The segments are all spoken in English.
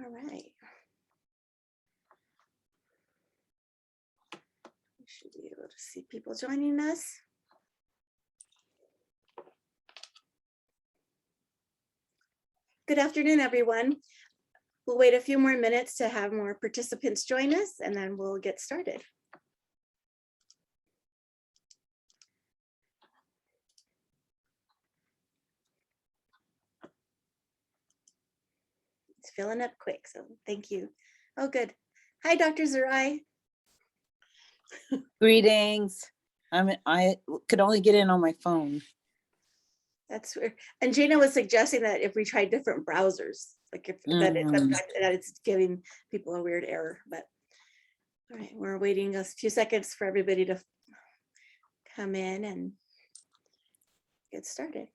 All right. We should be able to see people joining us. Good afternoon, everyone. We'll wait a few more minutes to have more participants join us, and then we'll get started. It's filling up quick, so thank you. Oh, good. Hi, Dr. Zerai. Greetings. I could only get in on my phone. That's weird. And Gina was suggesting that if we try different browsers, like if that it's giving people a weird error. But all right, we're waiting a few seconds for everybody to come in and get started.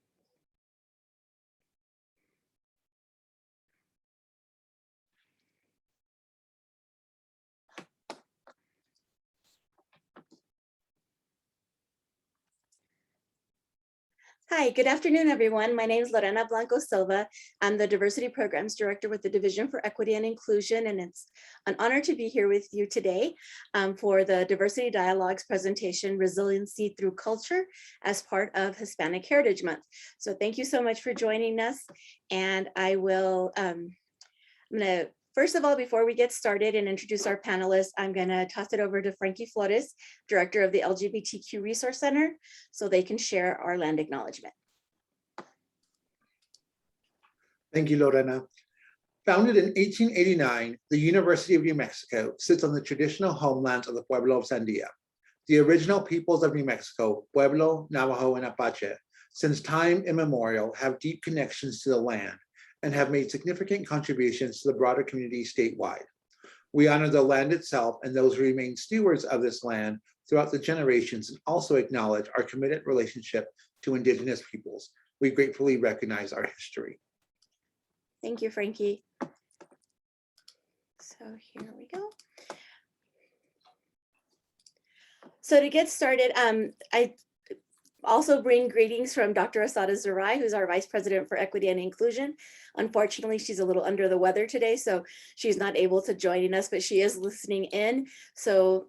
Hi, good afternoon, everyone. My name is Lorena Blanco Silva. I'm the Diversity Programs Director with the Division for Equity and Inclusion, and it's an honor to be here with you today for the Diversity Dialogues presentation, Resiliency Through Culture, as part of Hispanic Heritage Month. So thank you so much for joining us. And I will, I'm gonna, first of all, before we get started and introduce our panelists, I'm gonna toss it over to Frankie Flores, Director of the LGBTQ Resource Center, so they can share our land acknowledgement. Thank you, Lorena. Founded in 1889, the University of New Mexico sits on the traditional homelands of the Pueblo of Sandia. The original peoples of New Mexico, Pueblo, Navajo, and Apache, since time immemorial, have deep connections to the land and have made significant contributions to the broader community statewide. We honor the land itself and those who remain stewards of this land throughout the generations, and also acknowledge our committed relationship to Indigenous peoples. We gratefully recognize our history. Thank you, Frankie. So here we go. So to get started, I also bring greetings from Dr. Asada Zerai, who's our Vice President for Equity and Inclusion. Unfortunately, she's a little under the weather today, so she's not able to join us, but she is listening in. So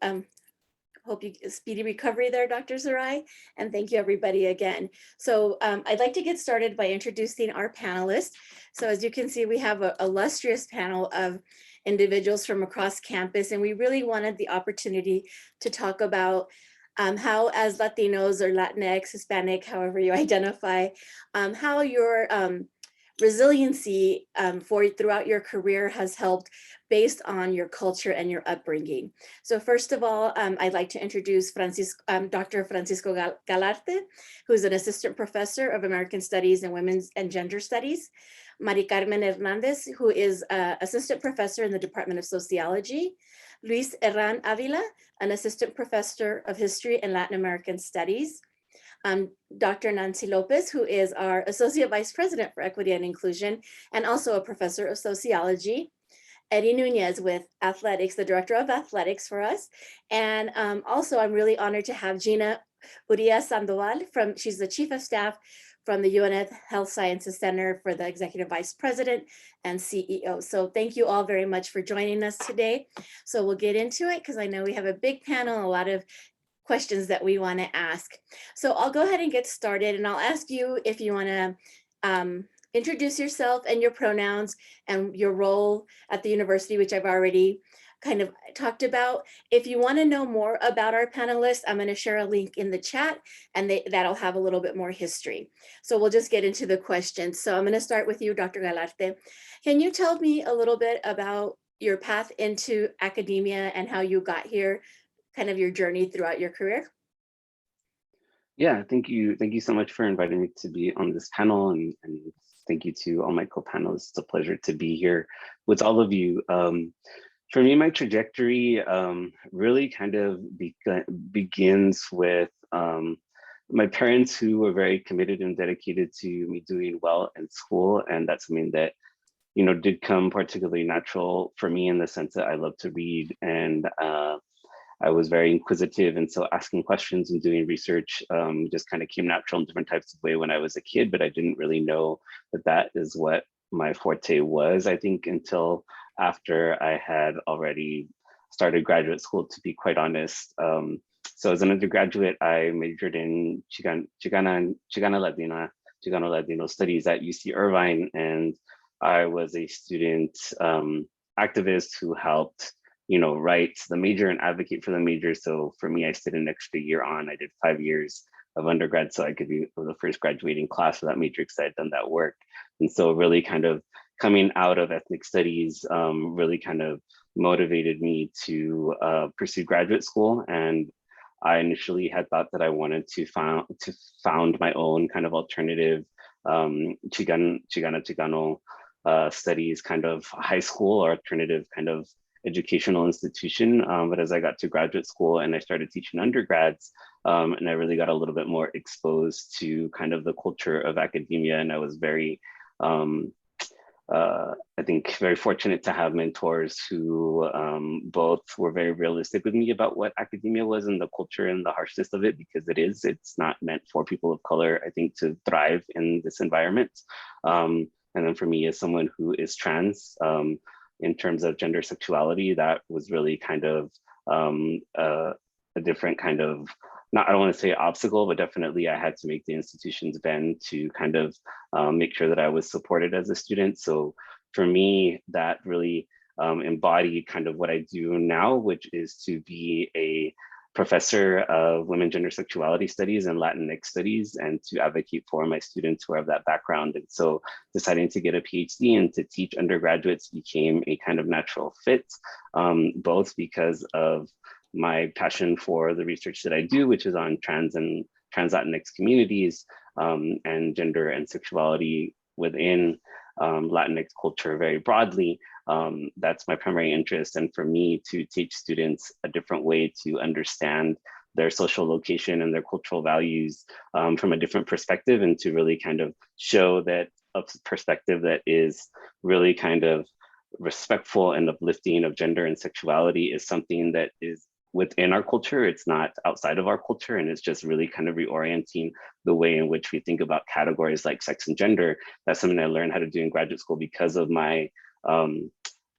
hope you speedy recovery there, Dr. Zerai, and thank you everybody again. So I'd like to get started by introducing our panelists. So as you can see, we have an illustrious panel of individuals from across campus, and we really wanted the opportunity to talk about how, as Latinos or Latinx, Hispanic, however you identify, how your resiliency throughout your career has helped based on your culture and your upbringing. So first of all, I'd like to introduce Dr. Francisco Galarte, who's an assistant professor of American Studies and Women's and Gender Studies. Mari Carmen Hernandez, who is assistant professor in the Department of Sociology. Luis Herran Avila, an assistant professor of History and Latin American Studies. Dr. Nancy Lopez, who is our Associate Vice President for Equity and Inclusion, and also a professor of sociology. Eddie Nunez with Athletics, the Director of Athletics for us. And also I'm really honored to have Gina Urias Sandoval she's the Chief of Staff from the UNF Health Sciences Center for the Executive Vice President and CEO. So thank you all very much for joining us today. So we'll get into it because I know we have a big panel, a lot of questions that we want to ask. So I'll go ahead and get started, and I'll ask you if you want to introduce yourself and your pronouns and your role at the university, which I've already kind of talked about. If you want to know more about our panelists, I'm going to share a link in the chat, and that'll have a little bit more history. So we'll just get into the questions. So I'm going to start with you, Dr. Galarte. Can you tell me a little bit about your path into academia and how you got here, kind of your journey throughout your career? Yeah, thank you. Thank you so much for inviting me to be on this panel, and thank you to all my co-panelists. It's a pleasure to be here with all of you. For me, my trajectory really kind of begins with my parents, who were very committed and dedicated to me doing well in school, and that's something that did come particularly natural for me in the sense that I love to read, and I was very inquisitive, and so asking questions and doing research just kind of came natural in different types of way when I was a kid, but I didn't really know that that is what my forte was, I think, until after I had already started graduate school, to be quite honest. So as an undergraduate, I majored in Chicano Latino studies at UC Irvine, and I was a student activist who helped, write the major and advocate for the major. So for me, I stayed an extra year on. I did 5 years of undergrad so I could be the first graduating class for that major because I had done that work. And so really kind of coming out of ethnic studies really kind of motivated me to pursue graduate school. And I initially had thought that I wanted to found my own kind of alternative Chicano studies kind of high school or alternative kind of educational institution. But as I got to graduate school and I started teaching undergrads, and I really got a little bit more exposed to kind of the culture of academia, and I was very I think very fortunate to have mentors who both were very realistic with me about what academia was and the culture and the harshness of it, because it's not meant for people of color, I think, to thrive in this environment. And then for me, as someone who is trans, in terms of gender sexuality, that was really kind of a different kind of, I don't want to say obstacle, but definitely I had to make the institutions bend to kind of make sure that I was supported as a student. So for me, that really embodied kind of what I do now, which is to be a professor of women, gender, sexuality studies and Latinx studies, and to advocate for my students who have that background. And so deciding to get a PhD and to teach undergraduates became a kind of natural fit, both because of my passion for the research that I do, which is on trans and trans Latinx communities and gender and sexuality within Latinx culture very broadly. That's my primary interest. And for me to teach students a different way to understand their social location and their cultural values from a different perspective, and to really kind of show that a perspective that is really kind of respectful and uplifting of gender and sexuality is something that is within our culture. It's not outside of our culture, and it's just really kind of reorienting the way in which we think about categories like sex and gender. That's something I learned how to do in graduate school because of my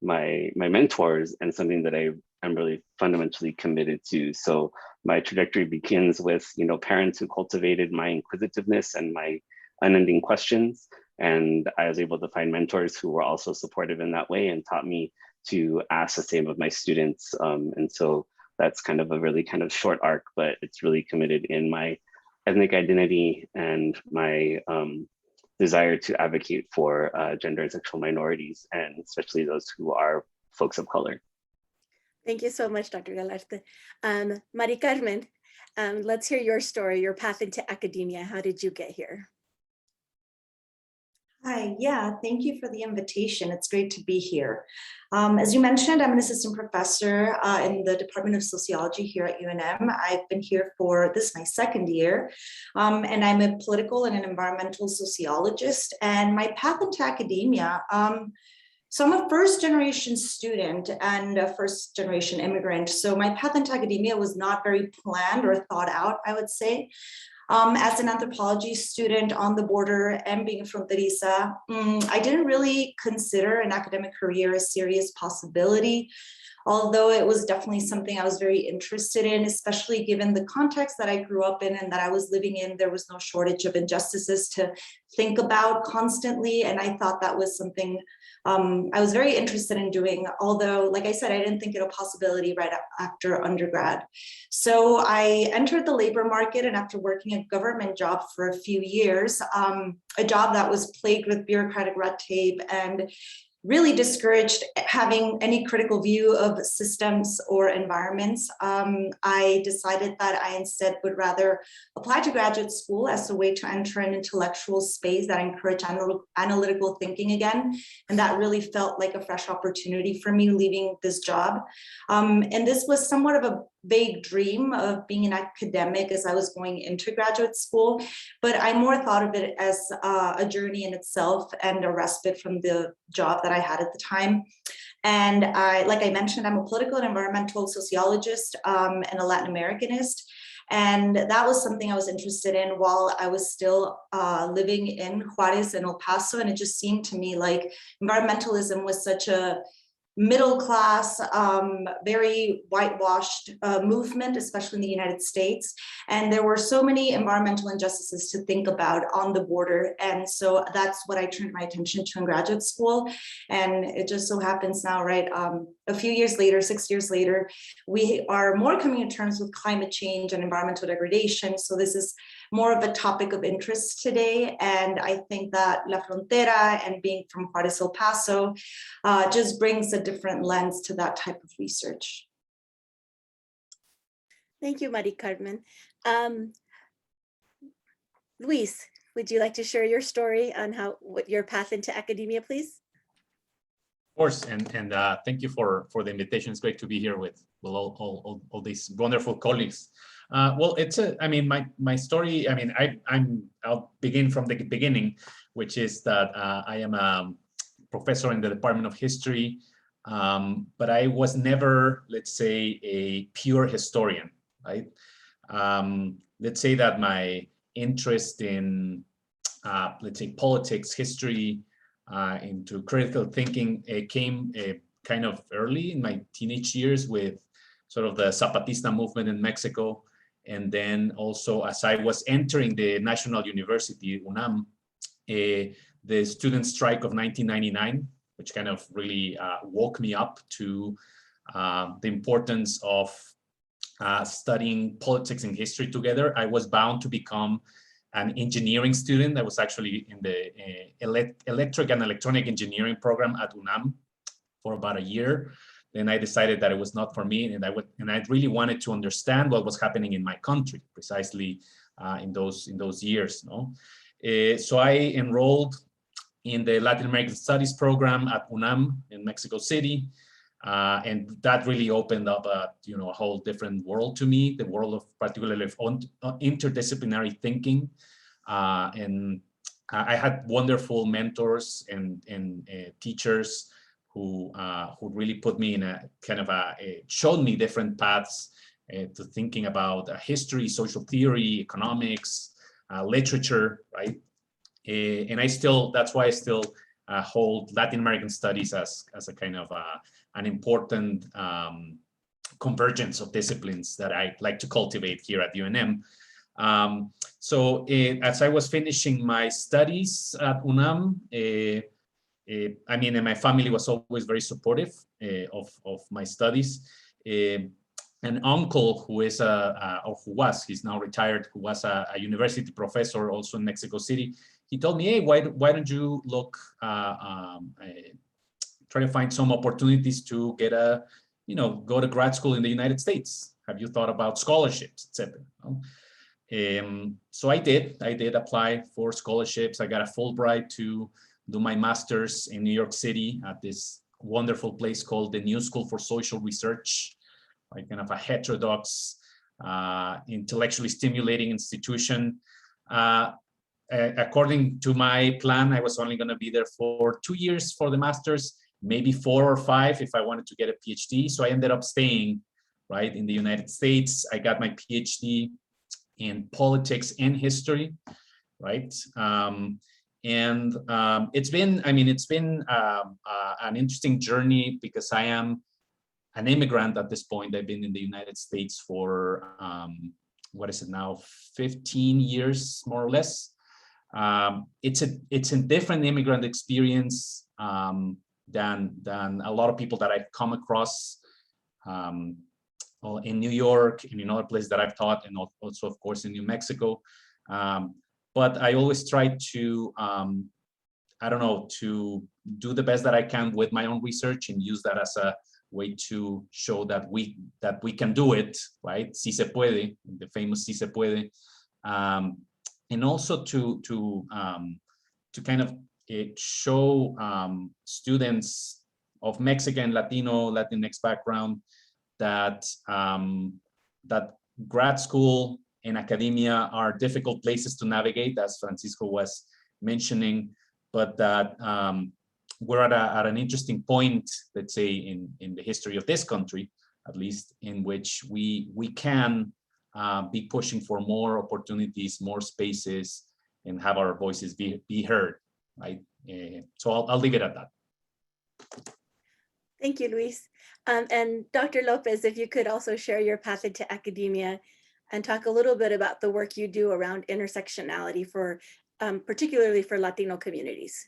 my mentors, and something that I'm really fundamentally committed to. So my trajectory begins with parents who cultivated my inquisitiveness and my unending questions, and I was able to find mentors who were also supportive in that way and taught me to ask the same of my students. And so that's kind of a really kind of short arc, but it's really committed in my ethnic identity and my desire to advocate for gender and sexual minorities, and especially those who are folks of color. Thank you so much, Dr. Galarte. Mari Carmen, let's hear your story, your path into academia. How did you get here? Hi, yeah, thank you for the invitation. It's great to be here. As you mentioned, I'm an assistant professor in the Department of Sociology here at UNM. I've been here for this my second year, and I'm a political and an environmental sociologist. And my path into academia, so I'm a first generation student and a first generation immigrant. So my path into academia was not very planned or thought out, I would say. As an anthropology student on the border and being fronteriza, I didn't really consider an academic career a serious possibility, although it was definitely something I was very interested in, especially given the context that I grew up in and that I was living in. There was no shortage of injustices to think about constantly, and I thought that was something I was very interested in doing, although, like I said, I didn't think it a possibility right after undergrad. So I entered the labor market, and after working a government job for a few years, a job that was plagued with bureaucratic red tape and really discouraged having any critical view of systems or environments, I decided that I instead would rather apply to graduate school as a way to enter an intellectual space that encouraged analytical thinking again. And that really felt like a fresh opportunity for me leaving this job. And this was somewhat of a vague dream of being an academic as I was going into graduate school, but I more thought of it as a journey in itself and a respite from the job that I had at the time. And like I mentioned, I'm a political and environmental sociologist and a Latin Americanist. And that was something I was interested in while I was still living in Juarez and El Paso. And it just seemed to me like environmentalism was such a middle class, very whitewashed movement, especially in the United States. And there were so many environmental injustices to think about on the border. And so that's what I turned my attention to in graduate school. And it just so happens now, right, a few years later, 6 years later, we are more coming to terms with climate change and environmental degradation. So this is more of a topic of interest today. And I think that La Frontera and being from Juarez, El Paso, just brings a different lens to that type of research. Thank you, Mari Carmen. Luis, would you like to share your story on what your path into academia, please? Of course, and thank you for the invitation. It's great to be here with all these wonderful colleagues. Well, my story. I mean, I'll begin from the beginning, which is that I am a professor in the Department of History, but I was never, let's say, a pure historian, right? Let's say that my interest in, let's say, politics, history, into critical thinking came kind of early in my teenage years with sort of the Zapatista movement in Mexico. And then also as I was entering the National University, UNAM, the student strike of 1999, which kind of really woke me up to the importance of studying politics and history together. I was bound to become an engineering student. I was actually in the electric and electronic engineering program at UNAM for about a year. Then I decided that it was not for me, and I really wanted to understand what was happening in my country, precisely in those years. No? So I enrolled in the Latin American Studies program at UNAM in Mexico City, and that really opened up a whole different world to me, the world of particularly interdisciplinary thinking, and I had wonderful mentors and teachers who really put me in a kind of showed me different paths to thinking about history, social theory, economics, literature, right? And that's why I still hold Latin American studies as a kind of an important convergence of disciplines that I like to cultivate here at UNM. So as I was finishing my studies at UNAM, and my family was always very supportive of my studies. An uncle who is he's now retired, who was a university professor also in Mexico City, he told me, hey, why don't you look, try to find some opportunities to get go to grad school in the United States. Have you thought about scholarships, etc. So I did apply for scholarships. I got a Fulbright to do my master's in New York City at this wonderful place called the New School for Social Research, like kind of a heterodox, intellectually stimulating institution. According to my plan, I was only going to be there for 2 years for the master's, maybe 4 or 5 if I wanted to get a PhD. So I ended up staying right in the United States. I got my PhD in politics and history, right? It's been an interesting journey because I am an immigrant at this point. I've been in the United States for, 15 years, more or less. It's a different immigrant experience than a lot of people that I've come across in New York and in other places that I've taught, and also, of course, in New Mexico. But I always try to, to do the best that I can with my own research and use that as a way to show that we can do it, right? Si se puede, the famous si se puede, and also to kind of show students of Mexican, Latino, Latinx background that that grad school and academia are difficult places to navigate, as Francisco was mentioning, but that we're at an interesting point, let's say, in the history of this country, at least, in which we can be pushing for more opportunities, more spaces, and have our voices be heard, right? So I'll leave it at that. Thank you, Luis. And Dr. Lopez, if you could also share your path into academia and talk a little bit about the work you do around intersectionality for, particularly for Latino communities.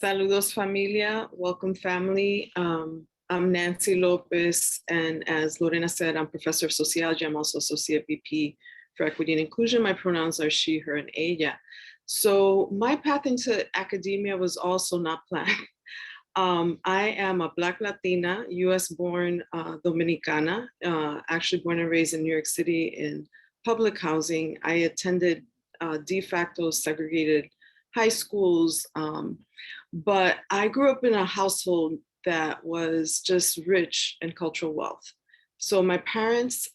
Saludos familia, welcome family. I'm Nancy Lopez, and as Lorena said, I'm professor of sociology. I'm also associate VP for equity and inclusion. My pronouns are she, her, and ella. So my path into academia was also not planned. I am a Black Latina, US born Dominicana, actually born and raised in New York City in public housing. I attended de facto segregated high schools, but I grew up in a household that was just rich in cultural wealth. So my parents,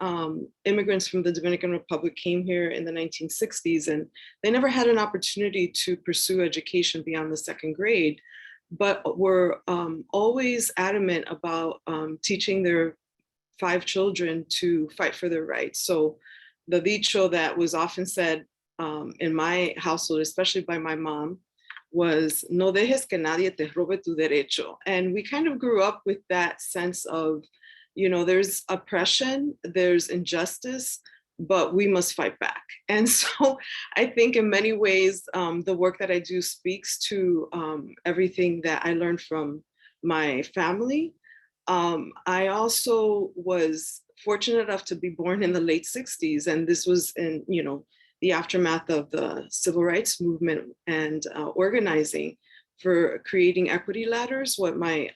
immigrants from the Dominican Republic, came here in the 1960s, and they never had an opportunity to pursue education beyond the second grade, but were always adamant about teaching their 5 children to fight for their rights. So the dicho that was often said in my household, especially by my mom, was no dejes que nadie te robe tu derecho. And we kind of grew up with that sense of, you know, there's oppression, there's injustice, but we must fight back. And so I think in many ways, the work that I do speaks to everything that I learned from my family. I also was fortunate enough to be born in the late 60s, and this was in, you know, the aftermath of the civil rights movement and organizing for creating equity ladders, what my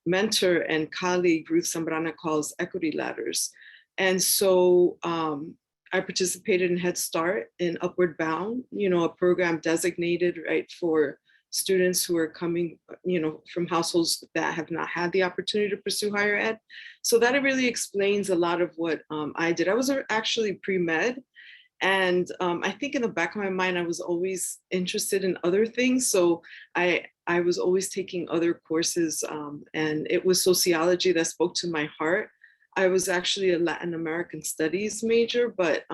mentor and colleague Ruth Zambrana calls equity ladders. And so I participated in Head Start in Upward Bound, you know, a program designated, right, for students who are coming, you know, from households that have not had the opportunity to pursue higher ed. So that really explains a lot of what I did. I was actually pre-med. And I think in the back of my mind, I was always interested in other things. So I was always taking other courses, and it was sociology that spoke to my heart. I was actually a Latin American studies major, but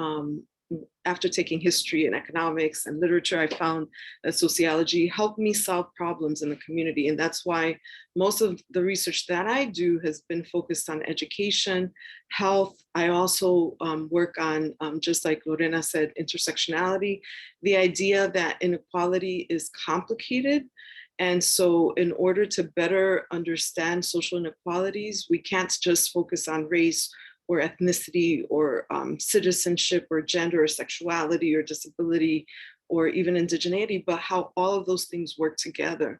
after taking history and economics and literature, I found that sociology helped me solve problems in the community. And that's why most of the research that I do has been focused on education, health. I also work on, just like Lorena said, intersectionality, the idea that inequality is complicated. And so in order to better understand social inequalities, we can't just focus on race or ethnicity or citizenship or gender or sexuality or disability or even indigeneity, but how all of those things work together.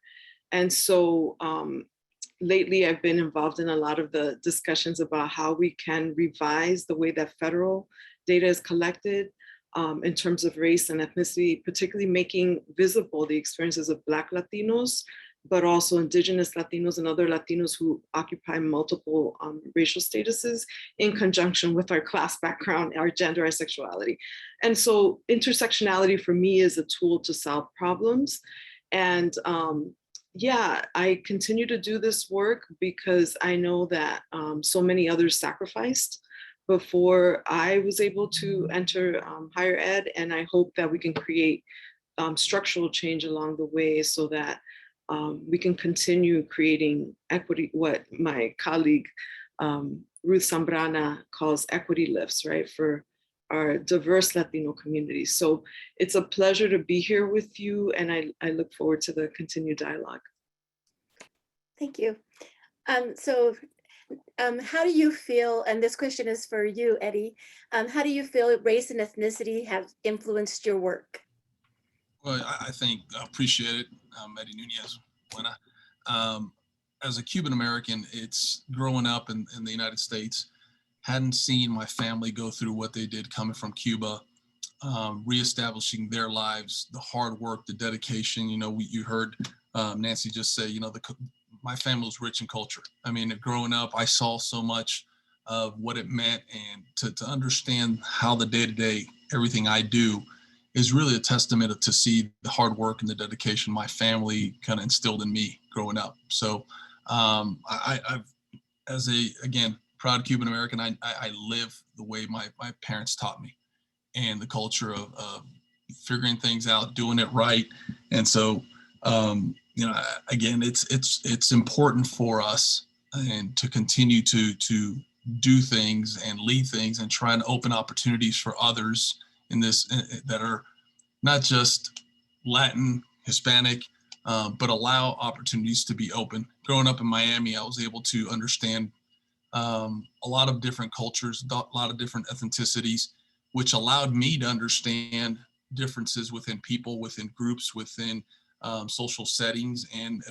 And so lately I've been involved in a lot of the discussions about how we can revise the way that federal data is collected in terms of race and ethnicity, particularly making visible the experiences of Black Latinos, but also Indigenous Latinos and other Latinos who occupy multiple racial statuses in conjunction with our class background, our gender, our sexuality. And so intersectionality for me is a tool to solve problems. And yeah, I continue to do this work because I know that so many others sacrificed before I was able to enter higher ed. And I hope that we can create structural change along the way so that we can continue creating equity, what my colleague Ruth Zambrana calls equity lifts, right, for our diverse Latino communities. So it's a pleasure to be here with you, and I look forward to the continued dialogue. Thank you. How do you feel, and this question is for you, Eddie, how do you feel race and ethnicity have influenced your work? Well, I think I appreciate it, Eddie Nunez. As a Cuban American, it's growing up in the United States, hadn't seen my family go through what they did coming from Cuba, reestablishing their lives, the hard work, the dedication. You know, you heard Nancy just say, you know, my family was rich in culture. I mean, growing up, I saw so much of what it meant, and to understand how the day-to-day, everything I do is really a testament to see the hard work and the dedication my family kind of instilled in me growing up. So I've, as again, proud Cuban American, I live the way my parents taught me, and the culture of figuring things out, doing it right. And so you know, again, it's important for us and to continue to do things and lead things and try and open opportunities for others in this that are not just Latin, Hispanic, but allow opportunities to be open. Growing up in Miami, I was able to understand a lot of different cultures, a lot of different ethnicities, which allowed me to understand differences within people, within groups, within social settings, and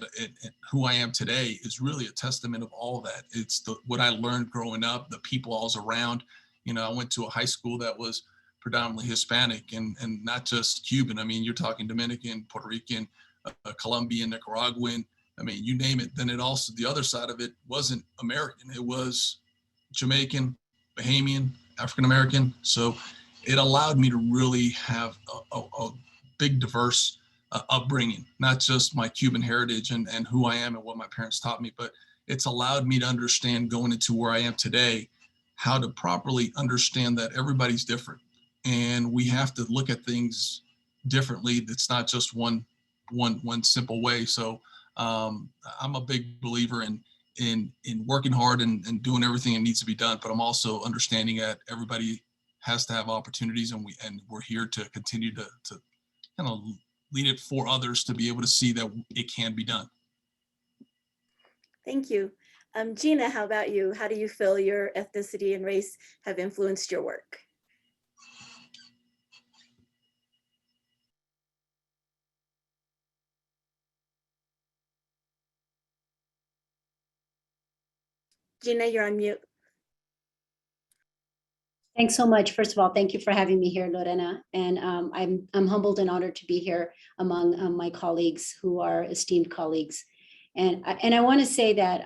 who I am today is really a testament of all of that. It's what I learned growing up, the people I was around. You know, I went to a high school that was predominantly Hispanic and not just Cuban. I mean, you're talking Dominican, Puerto Rican, Colombian, Nicaraguan. I mean, you name it. Then it also, the other side of it wasn't American. It was Jamaican, Bahamian, African-American. So it allowed me to really have a big, diverse upbringing, not just my Cuban heritage and who I am and what my parents taught me, but it's allowed me to understand going into where I am today, how to properly understand that everybody's different. And we have to look at things differently. It's not just one simple way. So I'm a big believer in working hard and doing everything that needs to be done, but I'm also understanding that everybody has to have opportunities, and we're here to continue to kind of lead it for others to be able to see that it can be done. Thank you. Gina, how about you? How do you feel your ethnicity and race have influenced your work? Gina, you're on mute. Thanks so much. First of all, thank you for having me here, Lorena. And I'm humbled and honored to be here among my colleagues who are esteemed colleagues. And I want to say that,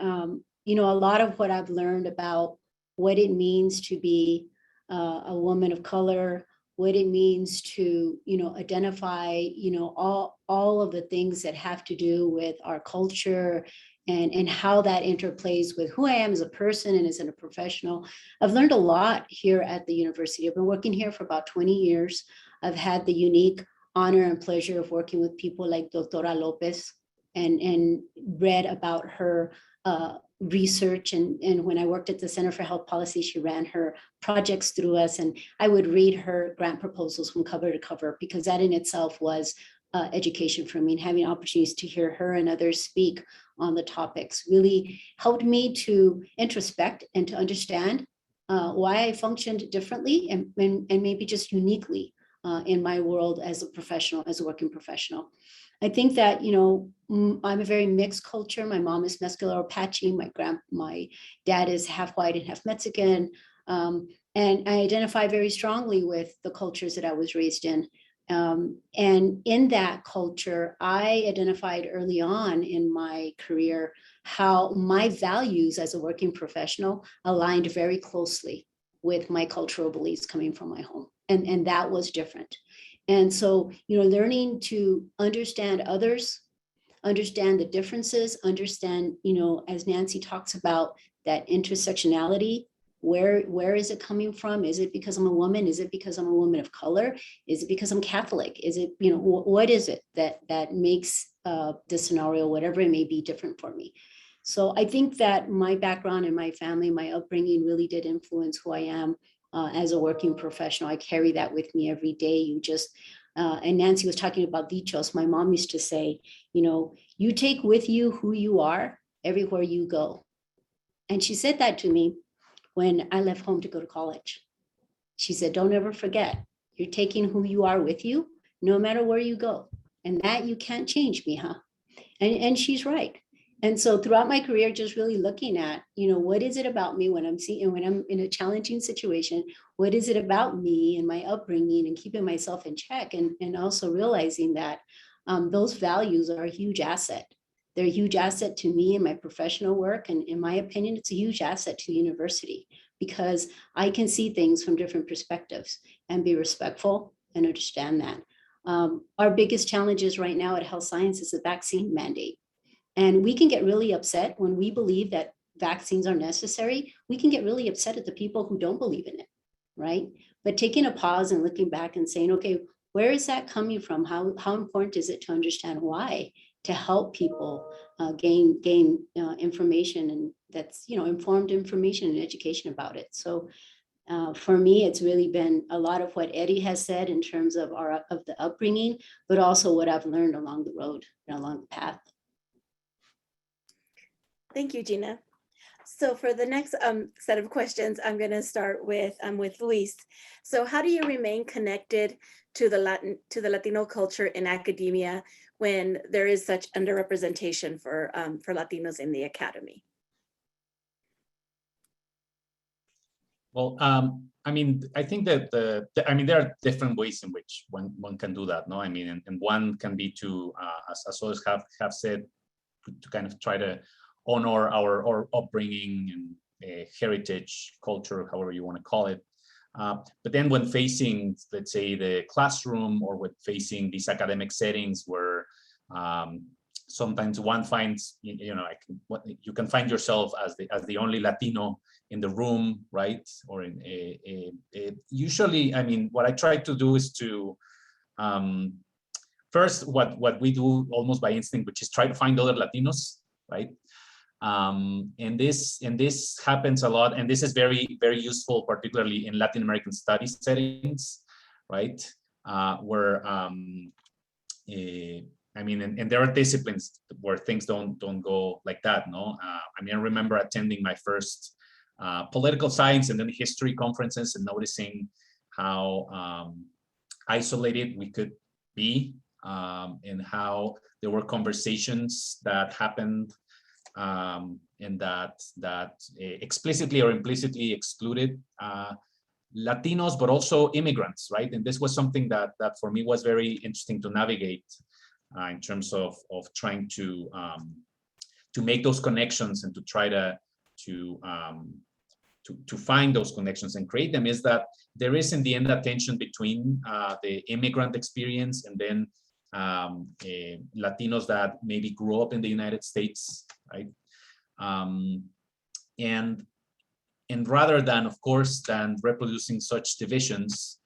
you know, a lot of what I've learned about what it means to be a woman of color, what it means to, you know, identify, you know, all of the things that have to do with our culture and how that interplays with who I am as a person and as a professional. I've learned a lot here at the university. I've been working here for about 20 years. I've had the unique honor and pleasure of working with people like Doctora Lopez and read about her research. And when I worked at the Center for Health Policy, she ran her projects through us, and I would read her grant proposals from cover to cover, because that in itself was education for me, and having opportunities to hear her and others speak on the topics really helped me to introspect and to understand why I functioned differently and maybe just uniquely in my world as a professional, as a working professional. I think that, you know, I'm a very mixed culture. My mom is Mescalero Apache. My dad is half white and half Mexican. And I identify very strongly with the cultures that I was raised in. And in that culture, I identified early on in my career how my values as a working professional aligned very closely with my cultural beliefs coming from my home. And that was different. And so, you know, learning to understand others, understand the differences, understand, you know, as Nancy talks about, that intersectionality. Where is it coming from? Is it because I'm a woman? Is it because I'm a woman of color? Is it because I'm Catholic? Is it, you know, what is it that makes this scenario, whatever it may be, different for me? So I think that my background and my family, my upbringing really did influence who I am as a working professional. I carry that with me every day. You just, and Nancy was talking about dichos. My mom used to say, you know, you take with you who you are everywhere you go. And she said that to me when I left home to go to college. She said, don't ever forget, you're taking who you are with you, no matter where you go. And that you can't change, mija. And she's right. And so throughout my career, just really looking at, you know, what is it about me when I'm in a challenging situation? What is it about me and my upbringing and keeping myself in check? And also realizing that those values are a huge asset. They're a huge asset to me and my professional work. And in my opinion, it's a huge asset to the university, because I can see things from different perspectives and be respectful and understand that. Our biggest challenges right now at health science is the vaccine mandate. And we can get really upset when we believe that vaccines are necessary. We can get really upset at the people who don't believe in it, right? But taking a pause and looking back and saying, okay, where is that coming from? How important is it to understand why? to help people gain information, and that's, informed information and education about it. So for me, it's really been a lot of what Eddie has said in terms of the upbringing, but also what I've learned along the road and along the path. Thank you, Gina. So for the next set of questions, I'm going to start with Luis. So how do you remain connected to the Latino culture in academia when there is such underrepresentation for Latinos in the academy? Well, I mean, I think that there are different ways in which one can do that, no? I mean, and one can be to, as others have said, to kind of try to honor our upbringing and heritage, culture, however you want to call it. But then when facing, let's say, the classroom, or when facing these academic settings where sometimes one finds, you can find yourself as the only Latino in the room, right? Or usually, I mean, what I try to do is to first what we do almost by instinct, which is try to find other Latinos, right? And this happens a lot, and this is very, very useful, particularly in Latin American studies settings, right? Where I mean, and there are disciplines where things don't go like that, no? I mean, I remember attending my first political science and then history conferences and noticing how isolated we could be, and how there were conversations that happened and that explicitly or implicitly excluded Latinos, but also immigrants, right? And this was something that for me was very interesting to navigate in terms of trying to make those connections and to try to find those connections and create them, is that there is in the end a tension between the immigrant experience and then Latinos that maybe grew up in the United States, right? And rather than, of course, than reproducing such divisions,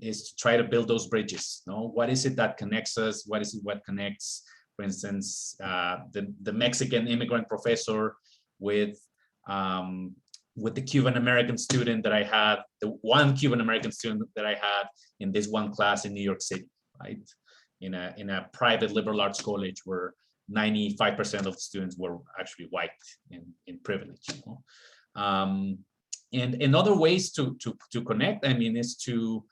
is to try to build those bridges. No, what is it that connects us? What is it what connects, for instance, the Mexican immigrant professor with the Cuban American student that I had, the one Cuban American student that I had in this one class in New York City, right? In a private liberal arts college where 95% of the students were actually white in privilege. You know? And other ways to connect, I mean, is to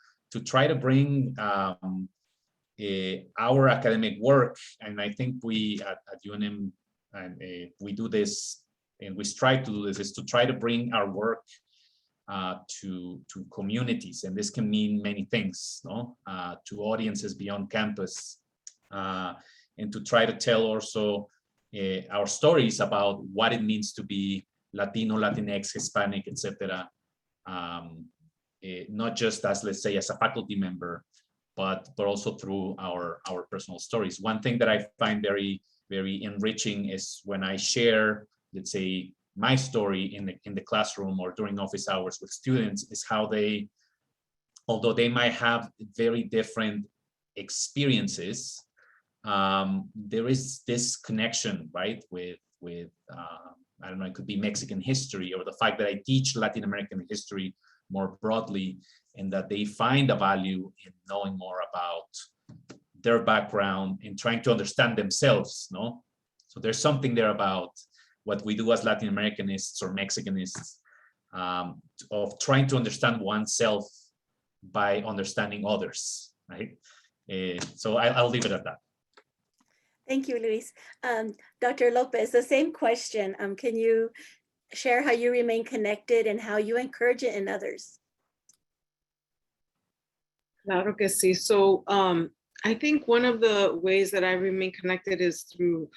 try to bring our academic work, and I think we at UNM, we do this, and we strive to do this, is to try to bring our work to communities, and this can mean many things, no? To audiences beyond campus, and to try to tell also our stories about what it means to be Latino, Latinx, Hispanic, etc. Not just as, let's say, as a faculty member, but also through our personal stories. One thing that I find very, very enriching is when I share, let's say, my story in the classroom or during office hours with students, is how they, although they might have very different experiences, there is this connection, right, with I don't know, it could be Mexican history, or the fact that I teach Latin American history more broadly, and that they find a value in knowing more about their background and trying to understand themselves, no? So there's something there about what we do as Latin Americanists or Mexicanists, of trying to understand oneself by understanding others, right? So I'll leave it at that. Thank you, Luis. Dr. Lopez, the same question. Can you share how you remain connected and how you encourage it in others? Claro que sí. So I think one of the ways that I remain connected is through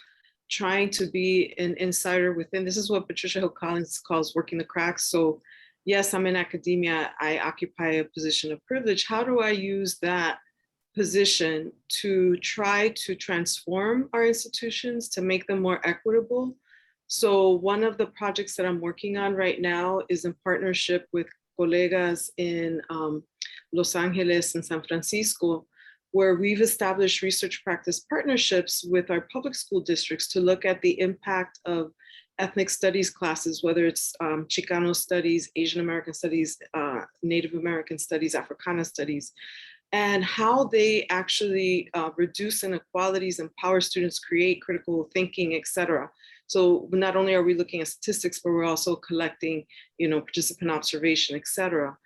trying to be an insider within. This is what Patricia Hill Collins calls working the cracks. So yes, I'm in academia. I occupy a position of privilege. How do I use that position to try to transform our institutions, to make them more equitable? So one of the projects that I'm working on right now is in partnership with colegas in Los Angeles and San Francisco, where we've established research practice partnerships with our public school districts to look at the impact of ethnic studies classes, whether it's Chicano studies, Asian American studies, Native American studies, Africana studies, and how they actually reduce inequalities, empower students, create critical thinking, et cetera. So not only are we looking at statistics, but we're also collecting, participant observation, et cetera.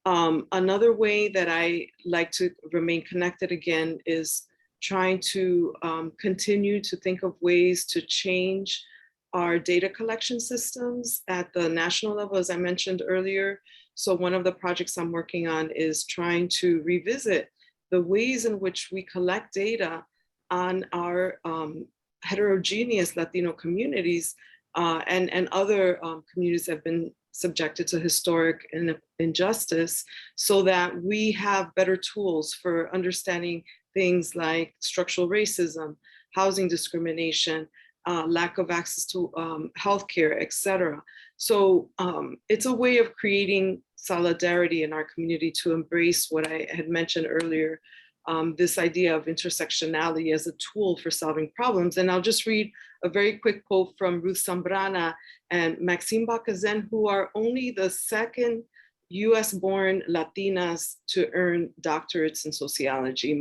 Another way that I like to remain connected again is trying to continue to think of ways to change our data collection systems at the national level, as I mentioned earlier. So one of the projects I'm working on is trying to revisit the ways in which we collect data on our heterogeneous Latino communities and other communities that have been subjected to historic injustice, so that we have better tools for understanding things like structural racism, housing discrimination, lack of access to healthcare, et cetera. So it's a way of creating solidarity in our community to embrace what I had mentioned earlier, this idea of intersectionality as a tool for solving problems. And I'll just read a very quick quote from Ruth Zambrana and Maxine Bacazin, who are only the second US-born Latinas to earn doctorates in sociology.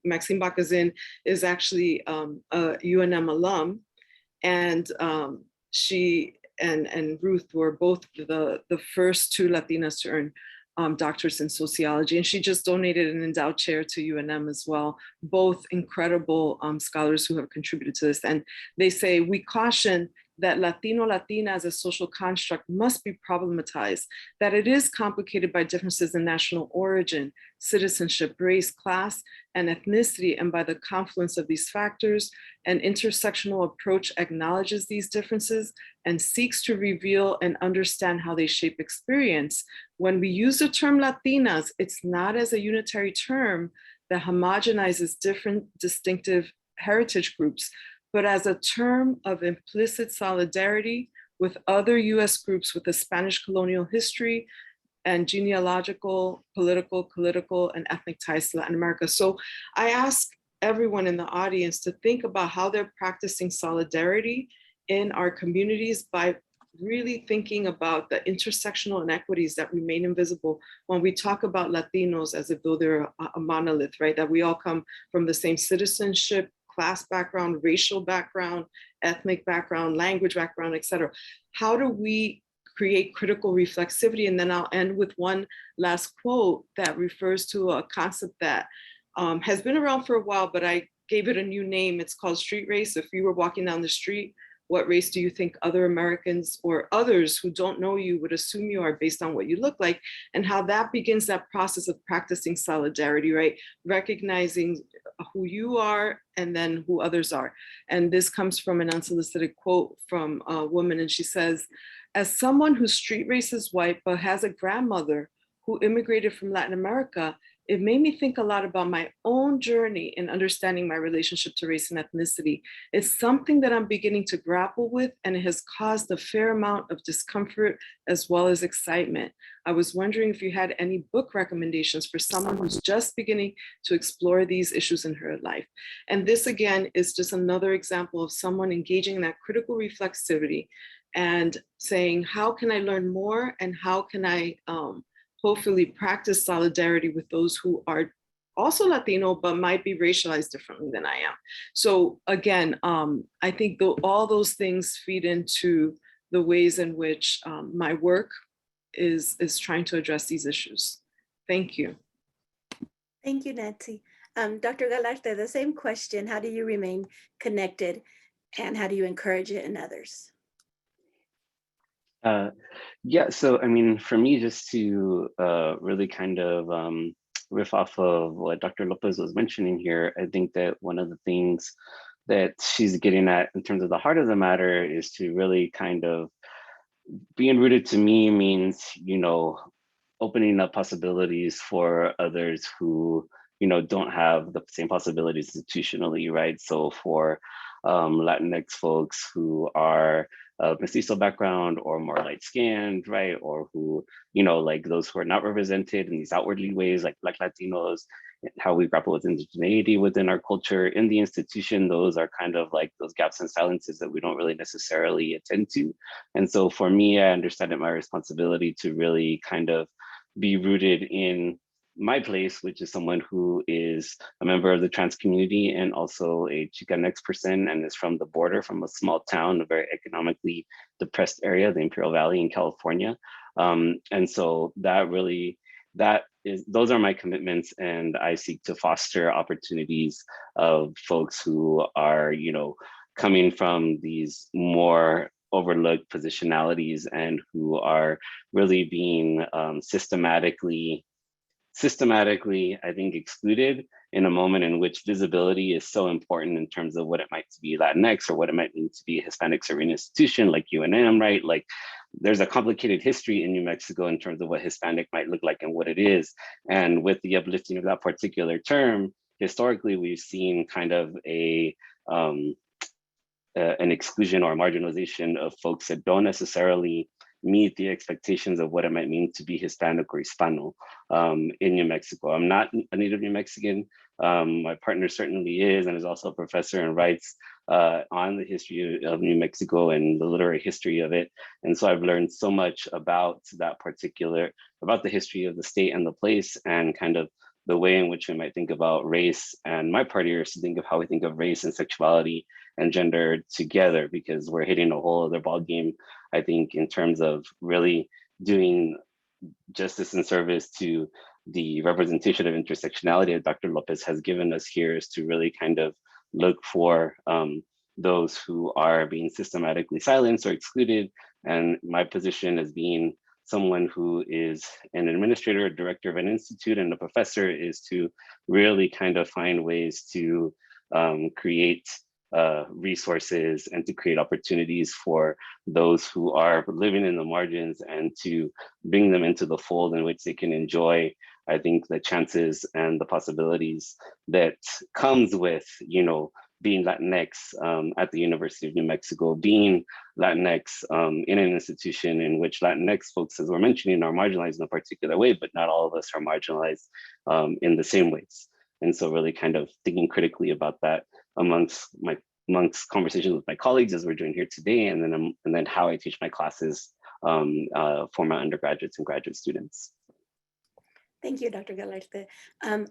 Maxine Bacazin is actually a UNM alum, and she and Ruth were both the first two Latinas to earn doctorates in sociology, and she just donated an endowed chair to UNM as well. Both incredible scholars who have contributed to this. And they say, we caution that Latino-Latina as a social construct must be problematized, that it is complicated by differences in national origin, citizenship, race, class, and ethnicity, and by the confluence of these factors. An intersectional approach acknowledges these differences and seeks to reveal and understand how they shape experience. When we use the term Latinas, it's not as a unitary term that homogenizes different distinctive heritage groups, but as a term of implicit solidarity with other US groups with a Spanish colonial history and genealogical, political, and ethnic ties to Latin America. So I ask everyone in the audience to think about how they're practicing solidarity in our communities by really thinking about the intersectional inequities that remain invisible when we talk about Latinos as if though they're a monolith, right? That we all come from the same citizenship, class background, racial background, ethnic background, language background, et cetera. How do we create critical reflexivity? And then I'll end with one last quote that refers to a concept that has been around for a while, but I gave it a new name. It's called street race. If you were walking down the street, what race do you think other Americans or others who don't know you would assume you are based on what you look like? And how that begins that process of practicing solidarity, right? Recognizing who you are and then who others are. And this comes from an unsolicited quote from a woman, and she says, as someone whose street race is white but has a grandmother who immigrated from Latin America, it made me think a lot about my own journey in understanding my relationship to race and ethnicity. It's something that I'm beginning to grapple with, and it has caused a fair amount of discomfort as well as excitement. I was wondering if you had any book recommendations for someone who's just beginning to explore these issues in her life. And this, again, is just another example of someone engaging in that critical reflexivity and saying, how can I learn more, and how can I hopefully practice solidarity with those who are also Latino, but might be racialized differently than I am. So again, I think all those things feed into the ways in which my work is trying to address these issues. Thank you. Thank you, Nancy. Dr. Galarte, the same question. How do you remain connected, and how do you encourage it in others? Yeah, so I mean, for me, just to really kind of riff off of what Dr. Lopez was mentioning here, I think that one of the things that she's getting at in terms of the heart of the matter is to really kind of being rooted to me means, opening up possibilities for others who, don't have the same possibilities institutionally, right? So for Latinx folks who are of mestizo background or more light skinned, right? Or who, you know, like those who are not represented in these outwardly ways, like Black Latinos, how we grapple with indigeneity within our culture in the institution. Those are kind of like those gaps and silences that we don't really necessarily attend to. And so for me, I understand it my responsibility to really kind of be rooted in my place, which is someone who is a member of the trans community and also a Chicanx person and is from the border, from a small town, a very economically depressed area, the Imperial Valley in California. And so that really, those are my commitments, and I seek to foster opportunities of folks who are, you know, coming from these more overlooked positionalities and who are really being systematically, I think, excluded in a moment in which visibility is so important in terms of what it might be Latinx or what it might mean to be a Hispanic serving institution like UNM, right? Like there's a complicated history in New Mexico in terms of what Hispanic might look like and what it is. And with the uplifting of that particular term, historically, we've seen kind of an exclusion or marginalization of folks that don't necessarily meet the expectations of what it might mean to be Hispanic or Hispano in New Mexico. I'm not a native New Mexican. My partner certainly is, and is also a professor and writes on the history of New Mexico and the literary history of it. And so I've learned so much about that about the history of the state and the place, and kind of the way in which we might think about race. And my part here is to think of how we think of race and sexuality and gender together, because we're hitting a whole other ballgame, I think, in terms of really doing justice and service to the representation of intersectionality that Dr. Lopez has given us here, is to really kind of look for those who are being systematically silenced or excluded. And my position as being someone who is an administrator, a director of an institute, and a professor is to really kind of find ways to create resources and to create opportunities for those who are living in the margins, and to bring them into the fold in which they can enjoy, I think, the chances and the possibilities that comes with, you know, being Latinx at the University of New Mexico, being Latinx in an institution in which Latinx folks, as we're mentioning, are marginalized in a particular way, but not all of us are marginalized in the same ways. And so really kind of thinking critically about that amongst conversations with my colleagues as we're doing here today, and then how I teach my classes for my undergraduates and graduate students. Thank you, Dr. Galarte.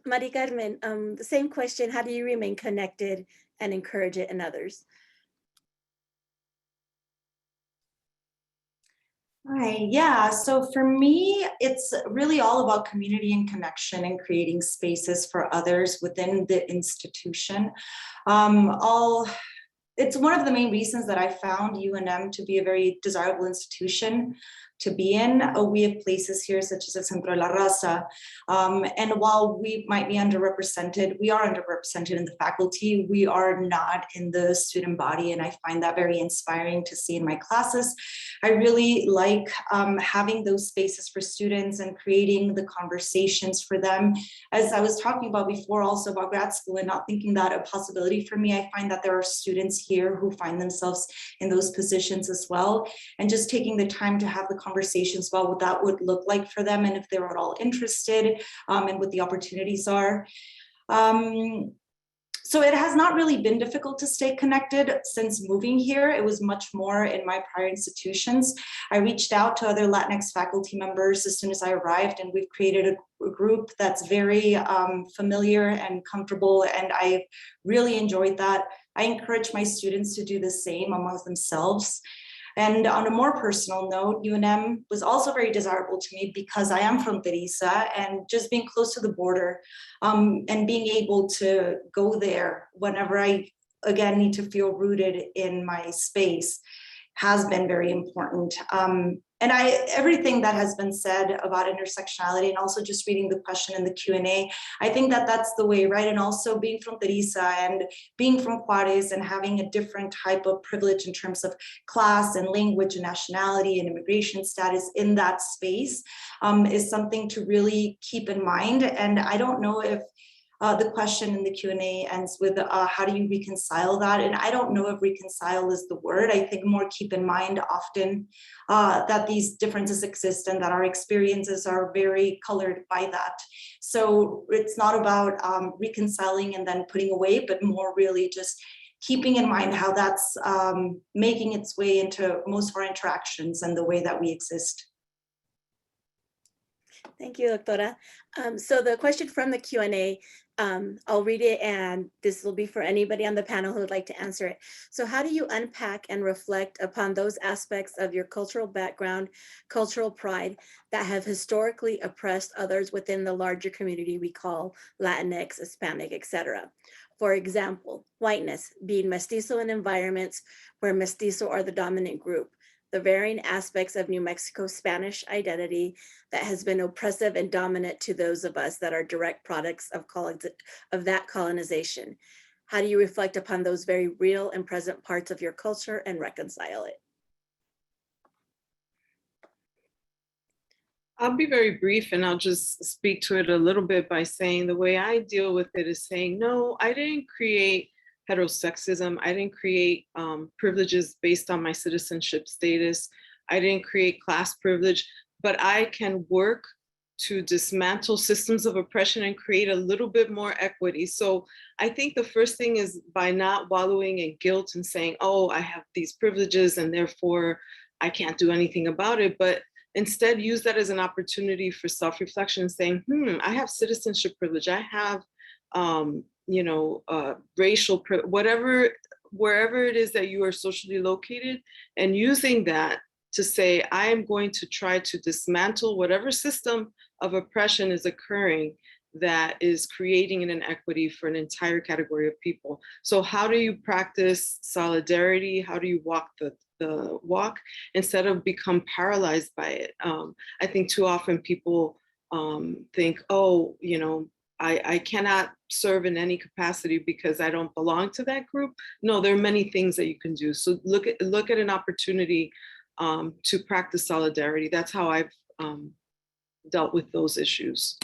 Mari Carmen, the same question: how do you remain connected and encourage it in others? Right, yeah, so for me, it's really all about community and connection and creating spaces for others within the institution. It's one of the main reasons that I found UNM to be a very desirable institution to be in. We have places here such as the Centro de la Raza. And while we might be underrepresented, we are underrepresented in the faculty. We are not in the student body, and I find that very inspiring to see in my classes. I really like having those spaces for students and creating the conversations for them. As I was talking about before, also about grad school and not thinking that a possibility for me, I find that there are students here who find themselves in those positions as well. And just taking the time to have the conversations about what that would look like for them, and if they're at all interested, and what the opportunities are. So it has not really been difficult to stay connected since moving here. It was much more in my prior institutions. I reached out to other Latinx faculty members as soon as I arrived, and we've created a group that's very familiar and comfortable, and I really enjoyed that. I encourage my students to do the same amongst themselves. And on a more personal note, UNM was also very desirable to me because I am fronteriza, and just being close to the border and being able to go there whenever I, again, need to feel rooted in my space has been very important. And everything that has been said about intersectionality, and also just reading the question in the Q&A, I think that that's the way, right? And also being fronteriza and being from Juarez and having a different type of privilege in terms of class and language and nationality and immigration status in that space is something to really keep in mind. And I don't know if the question in the Q&A ends with how do you reconcile that? And I don't know if reconcile is the word. I think more keep in mind often that these differences exist and that our experiences are very colored by that. So it's not about reconciling and then putting away, but more really just keeping in mind how that's making its way into most of our interactions and the way that we exist. Thank you, Doctora. So the question from the Q&A, I'll read it, and this will be for anybody on the panel who would like to answer it. So how do you unpack and reflect upon those aspects of your cultural background, cultural pride that have historically oppressed others within the larger community we call Latinx, Hispanic, etc.? For example, whiteness, being mestizo in environments where mestizo are the dominant group, the varying aspects of New Mexico's Spanish identity that has been oppressive and dominant to those of us that are direct products of that colonization. How do you reflect upon those very real and present parts of your culture and reconcile it? I'll be very brief, and I'll just speak to it a little bit by saying the way I deal with it is saying, no, I didn't create heterosexism. I didn't create privileges based on my citizenship status. I didn't create class privilege, but I can work to dismantle systems of oppression and create a little bit more equity. So I think the first thing is by not wallowing in guilt and saying, oh, I have these privileges and therefore I can't do anything about it, but instead use that as an opportunity for self-reflection, saying, I have citizenship privilege. I have, racial, wherever it is that you are socially located, and using that to say, I am going to try to dismantle whatever system of oppression is occurring that is creating an inequity for an entire category of people. So how do you practice solidarity? How do you walk the walk instead of become paralyzed by it? I think too often people think, oh, I cannot serve in any capacity because I don't belong to that group. No, there are many things that you can do. So look at an opportunity to practice solidarity. That's how I've dealt with those issues.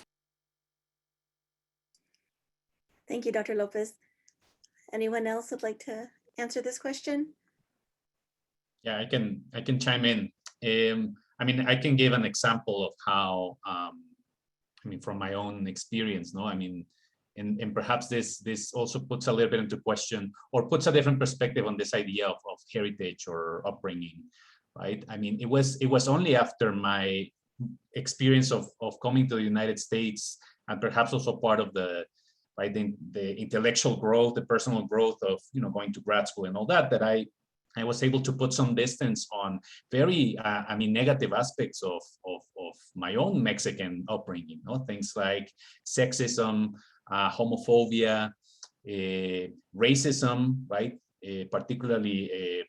Thank you, Dr. Lopez. Anyone else would like to answer this question? Yeah, I can chime in. I mean, I can give an example of how, from my own experience, no? I mean, and perhaps this also puts a little bit into question or puts a different perspective on this idea of heritage or upbringing, right? I mean, it was only after my experience of coming to the United States, and perhaps also part of the intellectual growth, the personal growth of going to grad school and all that, that I was able to put some distance on very negative aspects of my own Mexican upbringing, things like sexism, homophobia, racism, right? Particularly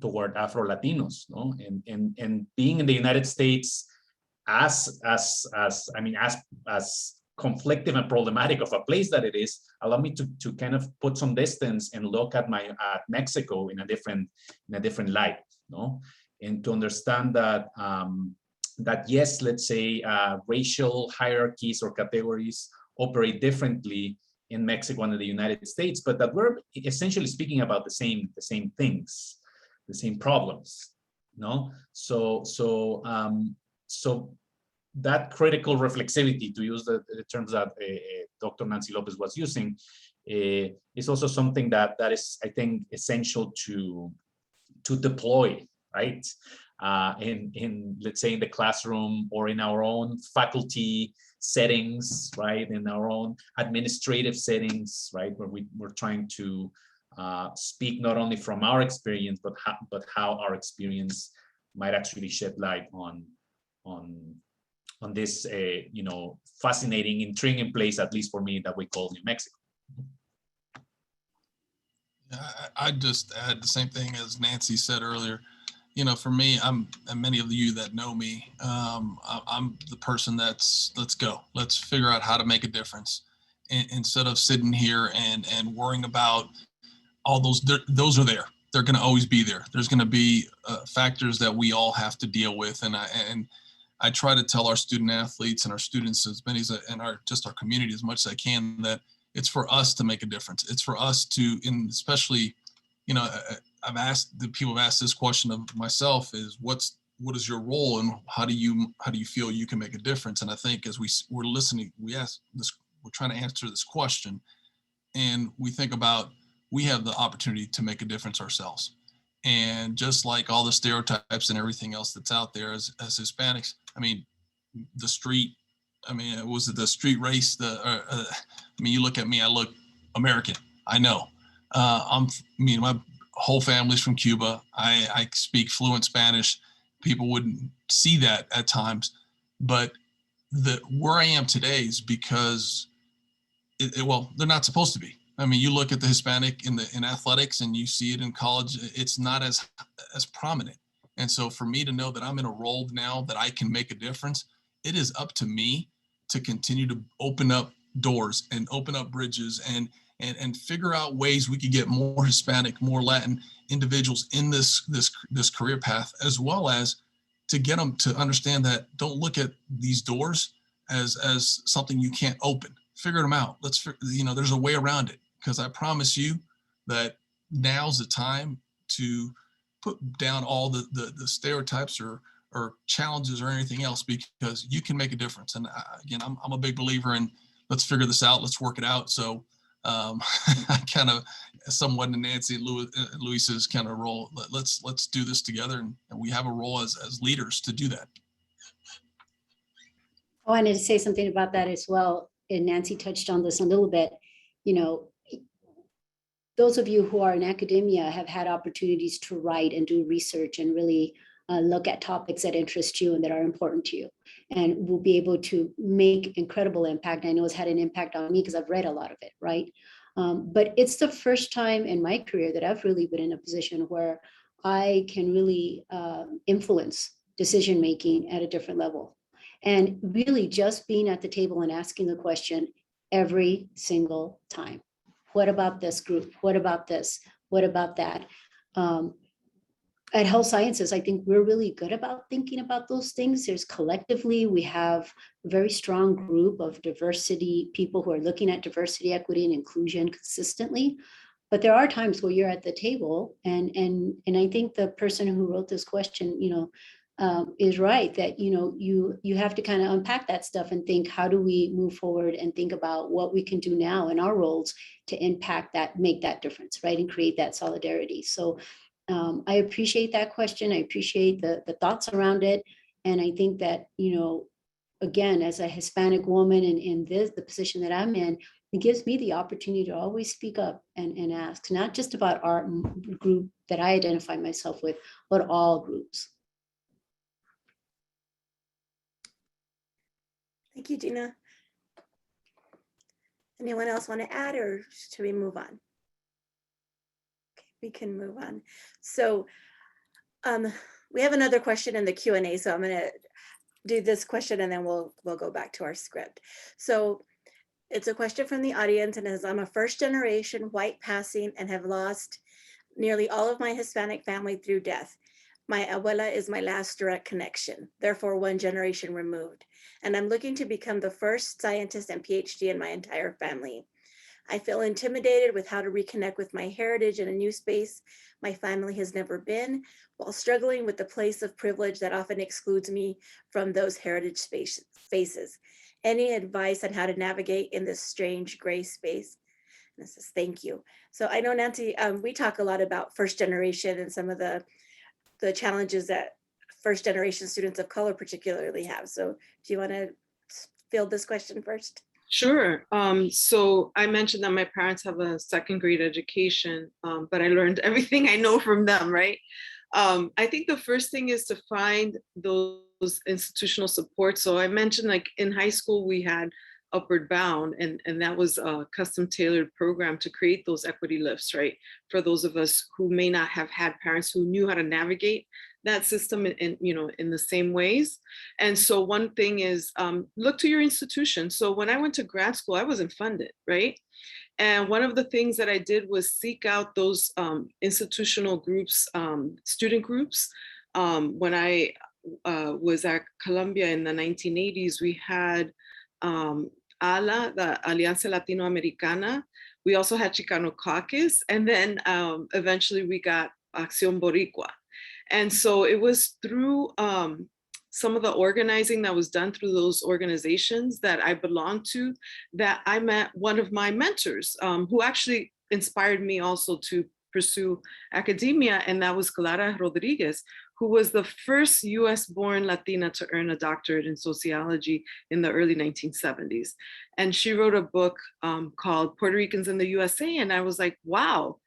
toward Afro-Latinos, and being in the United States as conflictive and problematic of a place that it is, allowed me to kind of put some distance and look at Mexico in a different light, and to understand that that yes, let's say racial hierarchies or categories operate differently in Mexico and in the United States, but that we're essentially speaking about the same things, the same problems, So that critical reflexivity, to use the terms that Dr. Nancy Lopez was using, is also something that is, I think, essential to deploy, right? In let's say in the classroom or in our own faculty settings, right? In our own administrative settings, right? Where we're trying to speak not only from our experience, but how our experience might actually shed light on this, fascinating, intriguing place, at least for me, that we call New Mexico. I just add the same thing as Nancy said earlier. For me, and many of you that know me, I'm the person that's, let's go, let's figure out how to make a difference. Instead of sitting here and worrying about all those are there. They're going to always be there. There's going to be factors that we all have to deal with. And I try to tell our student athletes and our students, as many as and our community as much as I can, that It's for us to make a difference. It's for us to, and especially, you know, people have asked this question of myself is what is your role and how do you feel you can make a difference? And I think as we're listening, we're trying to answer this question, and we think about, we have the opportunity to make a difference ourselves. And just like all the stereotypes and everything else that's out there as Hispanics, I mean, the street, I mean, was it the street race? I mean, you look at me, I look American. I know. My whole family's from Cuba. I speak fluent Spanish. People wouldn't see that at times, but where I am today is because, well, they're not supposed to be. I mean, you look at the Hispanic in athletics and you see it in college, it's not as prominent. And so for me to know that I'm in a role now that I can make a difference, it is up to me to continue to open up doors and open up bridges and figure out ways we could get more Hispanic, more Latin individuals in this career path, as well as to get them to understand that don't look at these doors as something you can't open. Figure them out. There's a way around it, because I promise you that now's the time to put down all the stereotypes or challenges or anything else, because you can make a difference. And again, I'm a big believer in let's figure this out, let's work it out. So I kind of somewhat in Nancy and Luis's kind of role. Let's do this together, and we have a role as leaders to do that. I wanted to say something about that as well. And Nancy touched on this a little bit. You know, those of you who are in academia have had opportunities to write and do research and really look at topics that interest you and that are important to you, and will be able to make incredible impact. I know it's had an impact on me because I've read a lot of it, right? But it's the first time in my career that I've really been in a position where I can really influence decision-making at a different level. And really just being at the table and asking the question every single time. What about this group? What about this? What about that? At Health Sciences, I think we're really good about thinking about those things. Collectively, we have a very strong group of diversity people who are looking at diversity, equity, and inclusion consistently. But there are times where you're at the table, and I think the person who wrote this question, is right, that you have to kind of unpack that stuff and think, how do we move forward and think about what we can do now in our roles to impact that, make that difference, right, and create that solidarity. So I appreciate that question. I appreciate the thoughts around it. And I think that, again, as a Hispanic woman in the position that I'm in, it gives me the opportunity to always speak up and ask, not just about our group that I identify myself with, but all groups. Thank you, Gina. Anyone else want to add, or should we move on? Okay, we can move on. So we have another question in the Q&A, so I'm going to do this question and then we'll go back to our script. So it's a question from the audience, and it says, I'm a first generation white passing and have lost nearly all of my Hispanic family through death. My abuela is my last direct connection, therefore one generation removed. And I'm looking to become the first scientist and PhD in my entire family. I feel intimidated with how to reconnect with my heritage in a new space my family has never been, while struggling with the place of privilege that often excludes me from those heritage spaces. Any advice on how to navigate in this strange gray space? And this is thank you. So I know, Nancy, we talk a lot about first generation and some of the challenges that first generation students of color particularly have. So do you want to field this question first? Sure. So I mentioned that my parents have a second grade education, but I learned everything I know from them, right? I think the first thing is to find those institutional support. So I mentioned, like, in high school, we had Upward Bound, and that was a custom tailored program to create those equity lifts, right? For those of us who may not have had parents who knew how to navigate that system in the same ways. And so one thing is look to your institution. So when I went to grad school, I wasn't funded, right? And one of the things that I did was seek out those institutional groups, student groups. When I was at Columbia in the 1980s, we had ALA, the Alianza Latinoamericana. We also had Chicano Caucus, and then eventually we got Acción Boricua. And so it was through some of the organizing that was done through those organizations that I belonged to that I met one of my mentors who actually inspired me also to pursue academia, and that was Clara Rodriguez, who was the first US-born Latina to earn a doctorate in sociology in the early 1970s. And she wrote a book called Puerto Ricans in the USA, and I was like, wow,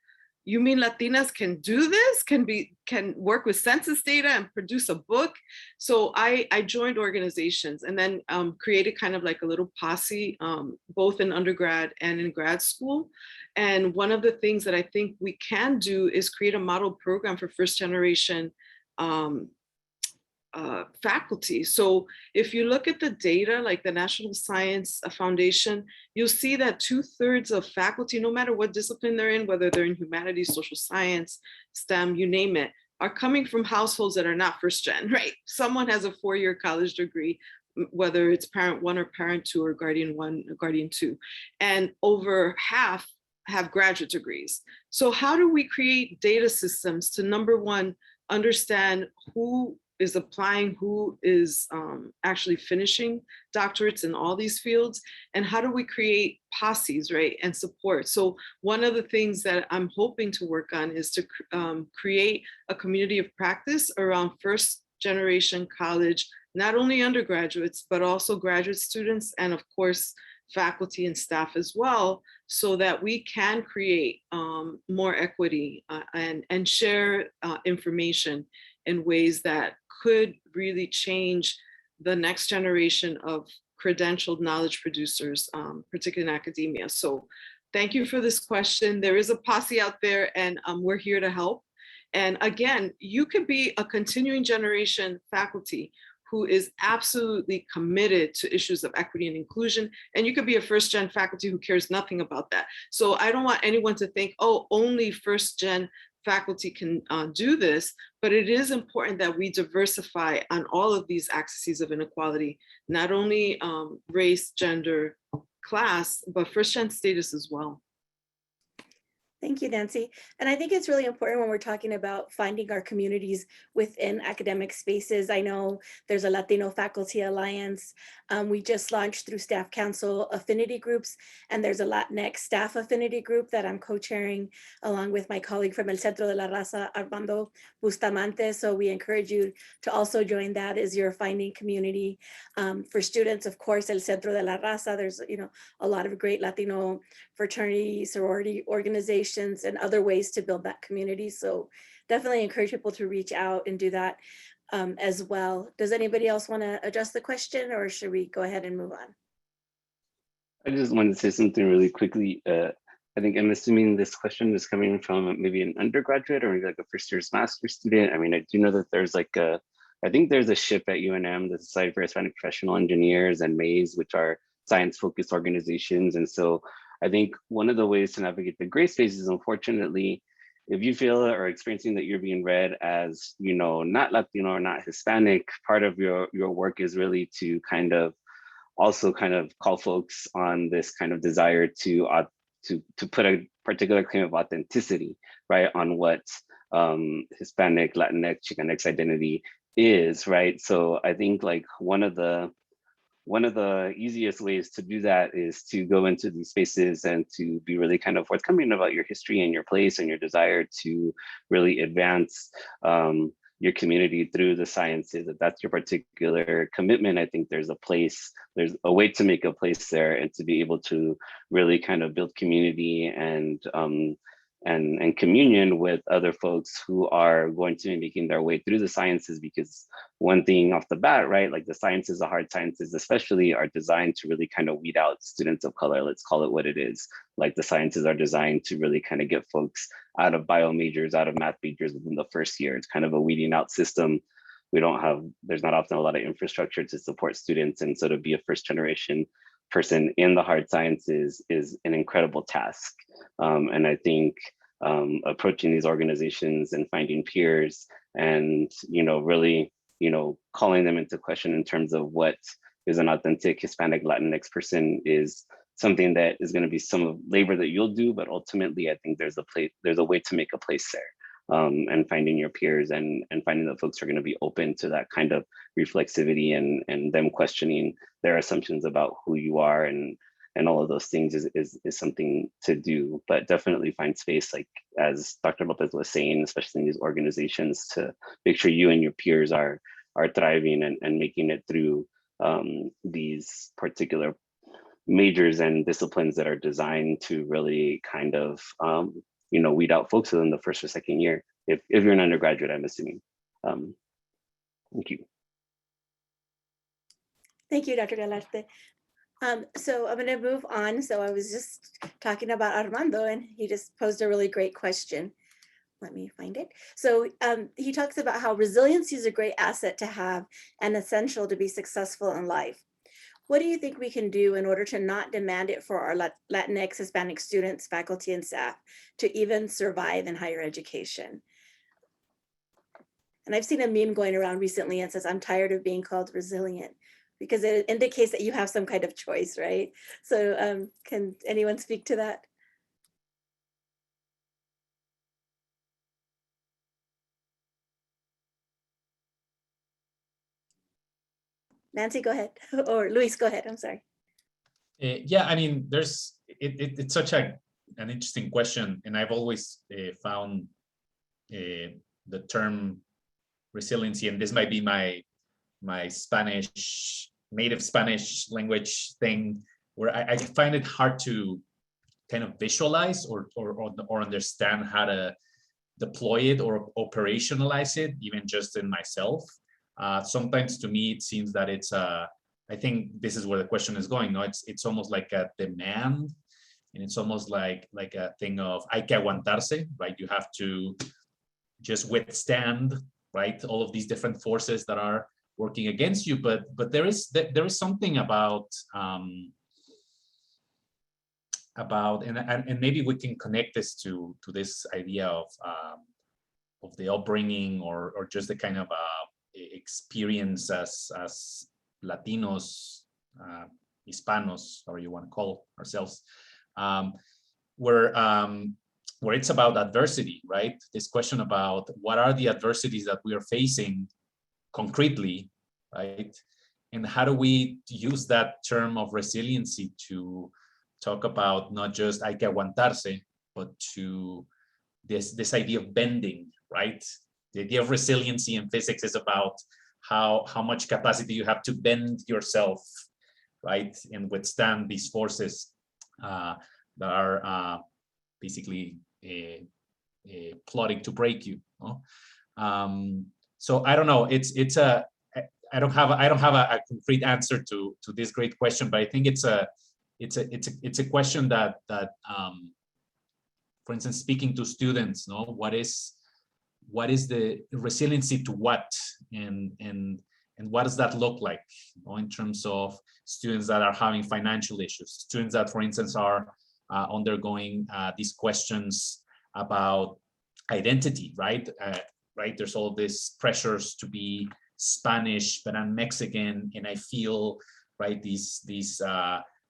you mean Latinas can do this, can work with census data and produce a book? So I joined organizations and then created kind of like a little posse, both in undergrad and in grad school. And one of the things that I think we can do is create a model program for first generation faculty. So if you look at the data, like the National Science Foundation, you'll see that 2/3 of faculty, no matter what discipline they're in, whether they're in humanities, social science, STEM, you name it, are coming from households that are not first gen, right? Someone has a 4-year college degree, whether it's parent 1 or parent 2 or guardian 1 or guardian 2. And over half have graduate degrees. So how do we create data systems to, number one, understand who is applying, who is actually finishing doctorates in all these fields, and how do we create posses, right, and support? So one of the things that I'm hoping to work on is to create a community of practice around first generation college, not only undergraduates, but also graduate students, and of course, faculty and staff as well, so that we can create more equity and share information in ways that could really change the next generation of credentialed knowledge producers, particularly in academia. So thank you for this question. There is a posse out there, and we're here to help. And again, you could be a continuing generation faculty who is absolutely committed to issues of equity and inclusion. And you could be a first gen faculty who cares nothing about that. So I don't want anyone to think, oh, only first gen faculty can do this, but it is important that we diversify on all of these axes of inequality, not only race, gender, class, but first gen status as well. Thank you, Nancy. And I think it's really important when we're talking about finding our communities within academic spaces. I know there's a Latino Faculty Alliance. We just launched through Staff Council affinity groups, and there's a Latinx staff affinity group that I'm co-chairing along with my colleague from El Centro de la Raza, Armando Bustamante. So we encourage you to also join that as you're finding community. For students, of course, El Centro de la Raza, there's a lot of great Latino fraternity, sorority organizations and other ways to build that community. So definitely encourage people to reach out and do that as well. Does anybody else want to address the question, or should we go ahead and move on? I just wanted to say something really quickly. I think I'm assuming this question is coming from maybe an undergraduate or maybe like a first year's master's student. I mean, I do know that there's like I think there's a SHIP at UNM, the Society for Hispanic Professional Engineers, and MAIS, which are science-focused organizations. And so I think one of the ways to navigate the gray space is, unfortunately, if you feel or are experiencing that you're being read as, not Latino or not Hispanic, part of your work is really to also call folks on this kind of desire to put a particular claim of authenticity, right, on what Hispanic, Latinx, Chicanx identity is, right? So I think like one of the easiest ways to do that is to go into these spaces and to be really kind of forthcoming about your history and your place and your desire to really advance your community through the sciences. If that's your particular commitment, I think there's a way to make a place there and to be able to really kind of build community and communion with other folks who are going to be making their way through the sciences. Because one thing off the bat, right, like the sciences, the hard sciences especially, are designed to really kind of weed out students of color. Let's call it what it is. Like the sciences are designed to really kind of get folks out of bio majors, out of math majors within the first year. It's kind of a weeding out system. There's not often a lot of infrastructure to support students. And so to be a first generation person in the hard sciences is an incredible task. And I think approaching these organizations and finding peers and, really, calling them into question in terms of what is an authentic Hispanic Latinx person is something that is going to be some labor that you'll do, but ultimately I think there's a way to make a place there, and finding your peers and finding that folks are going to be open to that kind of reflexivity and them questioning their assumptions about who you are and all of those things is something to do, but definitely find space, like as Dr. Lopez was saying, especially in these organizations, to make sure you and your peers are thriving and making it through these particular majors and disciplines that are designed to really kind of weed out folks within the first or second year. If you're an undergraduate, I'm assuming. Thank you. Thank you, Dr. Galarte. So I'm going to move on. So I was just talking about Armando, and he just posed a really great question. Let me find it. So he talks about how resiliency is a great asset to have and essential to be successful in life. What do you think we can do in order to not demand it for our Latinx, Hispanic students, faculty, and staff to even survive in higher education? And I've seen a meme going around recently and says, I'm tired of being called resilient, because it indicates that you have some kind of choice, right? So can anyone speak to that? Nancy, go ahead. Or Luis, go ahead. I'm sorry. Yeah, I mean, it's such an interesting question, and I've always found the term resiliency, and this might be my Spanish, native Spanish language thing, where I find it hard to kind of visualize or understand how to deploy it or operationalize it, even just in myself. Sometimes to me, it seems that it's I think this is where the question is going. No, it's almost like a demand, and it's almost like a thing of hay que aguantarse, right? You have to just withstand, right, all of these different forces that are working against you. But there is something about and maybe we can connect this to this idea of the upbringing or just the kind of experience as Latinos, Hispanos, or you want to call ourselves, where it's about adversity, right? This question about what are the adversities that we are facing concretely, right? And how do we use that term of resiliency to talk about not just hay que aguantarse, but to this idea of bending, right? The idea of resiliency in physics is about how much capacity you have to bend yourself, right? And withstand these forces that are basically plotting to break you. No? So I don't know. I don't have a concrete answer to this great question, but I think it's a question that for instance, speaking to students, no, what is the resiliency to what, and what does that look like, you know, in terms of students that are having financial issues, students that, for instance, are undergoing these questions about identity, right? Right, there's all these pressures to be Spanish, but I'm Mexican, and I feel, right, these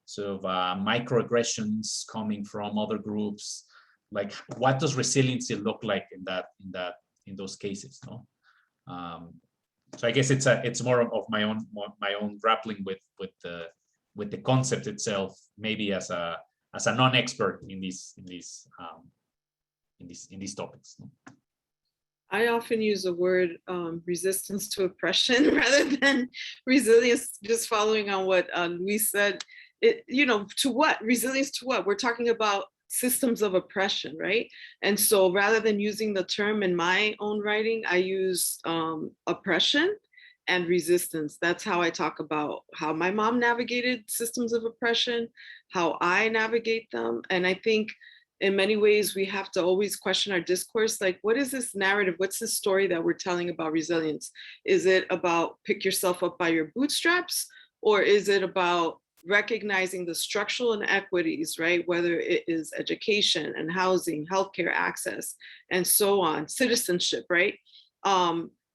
sort of microaggressions coming from other groups. Like, what does resiliency look like in those cases? No, so I guess it's more of my own grappling with the concept itself, maybe as a non-expert in these topics. No? I often use the word resistance to oppression rather than resilience, just following on what Luis said. To what? Resilience to what? We're talking about systems of oppression, right? And so rather than using the term in my own writing, I use oppression and resistance. That's how I talk about how my mom navigated systems of oppression, how I navigate them. And I think in many ways, we have to always question our discourse. Like, what is this narrative? What's the story that we're telling about resilience? Is it about pick yourself up by your bootstraps? Or is it about recognizing the structural inequities, right? Whether it is education and housing, healthcare access, and so on, citizenship, right?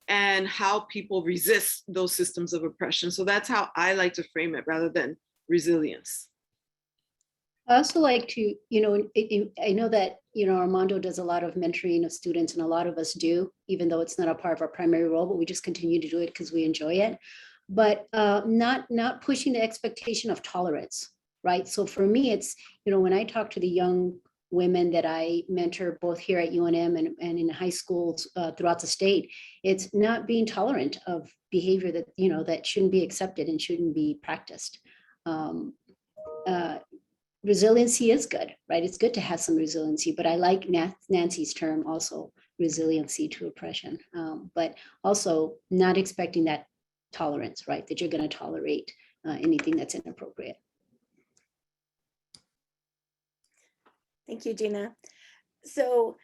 and how people resist those systems of oppression. So that's how I like to frame it rather than resilience. I also like to, I know that, Armando does a lot of mentoring of students, and a lot of us do, even though it's not a part of our primary role, but we just continue to do it because we enjoy it. But not pushing the expectation of tolerance, right? So for me, it's, when I talk to the young women that I mentor both here at UNM and in high schools throughout the state, it's not being tolerant of behavior that, that shouldn't be accepted and shouldn't be practiced. Resiliency is good, right? It's good to have some resiliency, but I like Nancy's term also, resiliency to oppression, but also not expecting that tolerance, right? That you're going to tolerate anything that's inappropriate. Thank you, Gina. So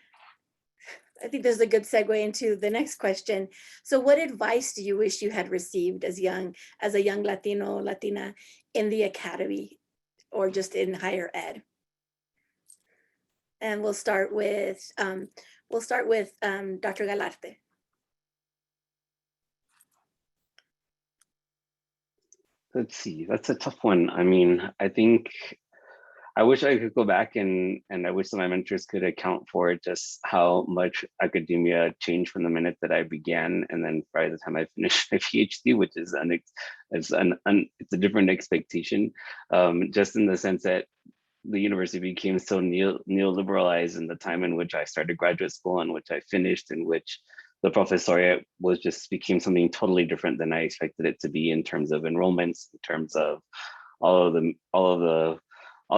I think this is a good segue into the next question. So what advice do you wish you had received as a young Latino, Latina in the academy or just in higher ed? And we'll start with Dr. Galarte. Let's see, that's a tough one. I mean, I think I wish I could go back and I wish that my mentors could account for just how much academia changed from the minute that I began, and then by the time I finished my PhD, which is it's a different expectation, just in the sense that the university became so neoliberalized in the time in which I started graduate school, and which I finished, in which the professoriate became something totally different than I expected it to be, in terms of enrollments, in terms of all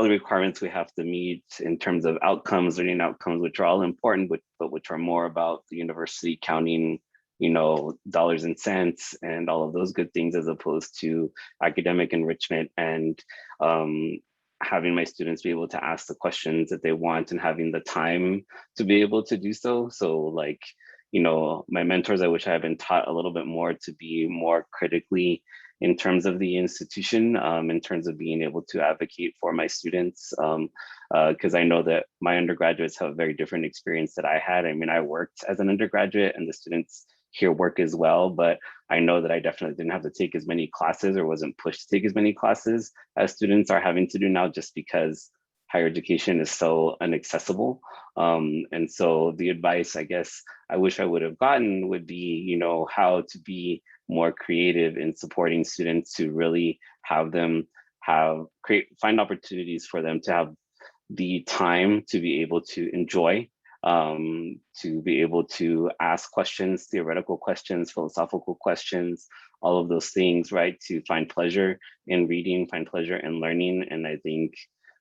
the requirements we have to meet, in terms of outcomes, learning outcomes, which are all important, but which are more about the university counting, dollars and cents and all of those good things, as opposed to academic enrichment and having my students be able to ask the questions that they want and having the time to be able to do so. So like, my mentors, I wish I had been taught a little bit more to be more critically in terms of the institution, in terms of being able to advocate for my students. Because I know that my undergraduates have a very different experience that I had. I mean, I worked as an undergraduate, and the students here work as well, but I know that I definitely didn't have to take as many classes, or wasn't pushed to take as many classes as students are having to do now, just because higher education is so inaccessible. And so the advice, I guess, I wish I would have gotten would be, how to be more creative in supporting students, to really have them find opportunities for them to have the time to be able to enjoy, to be able to ask questions, theoretical questions, philosophical questions, all of those things, right? To find pleasure in reading, find pleasure in learning. And I think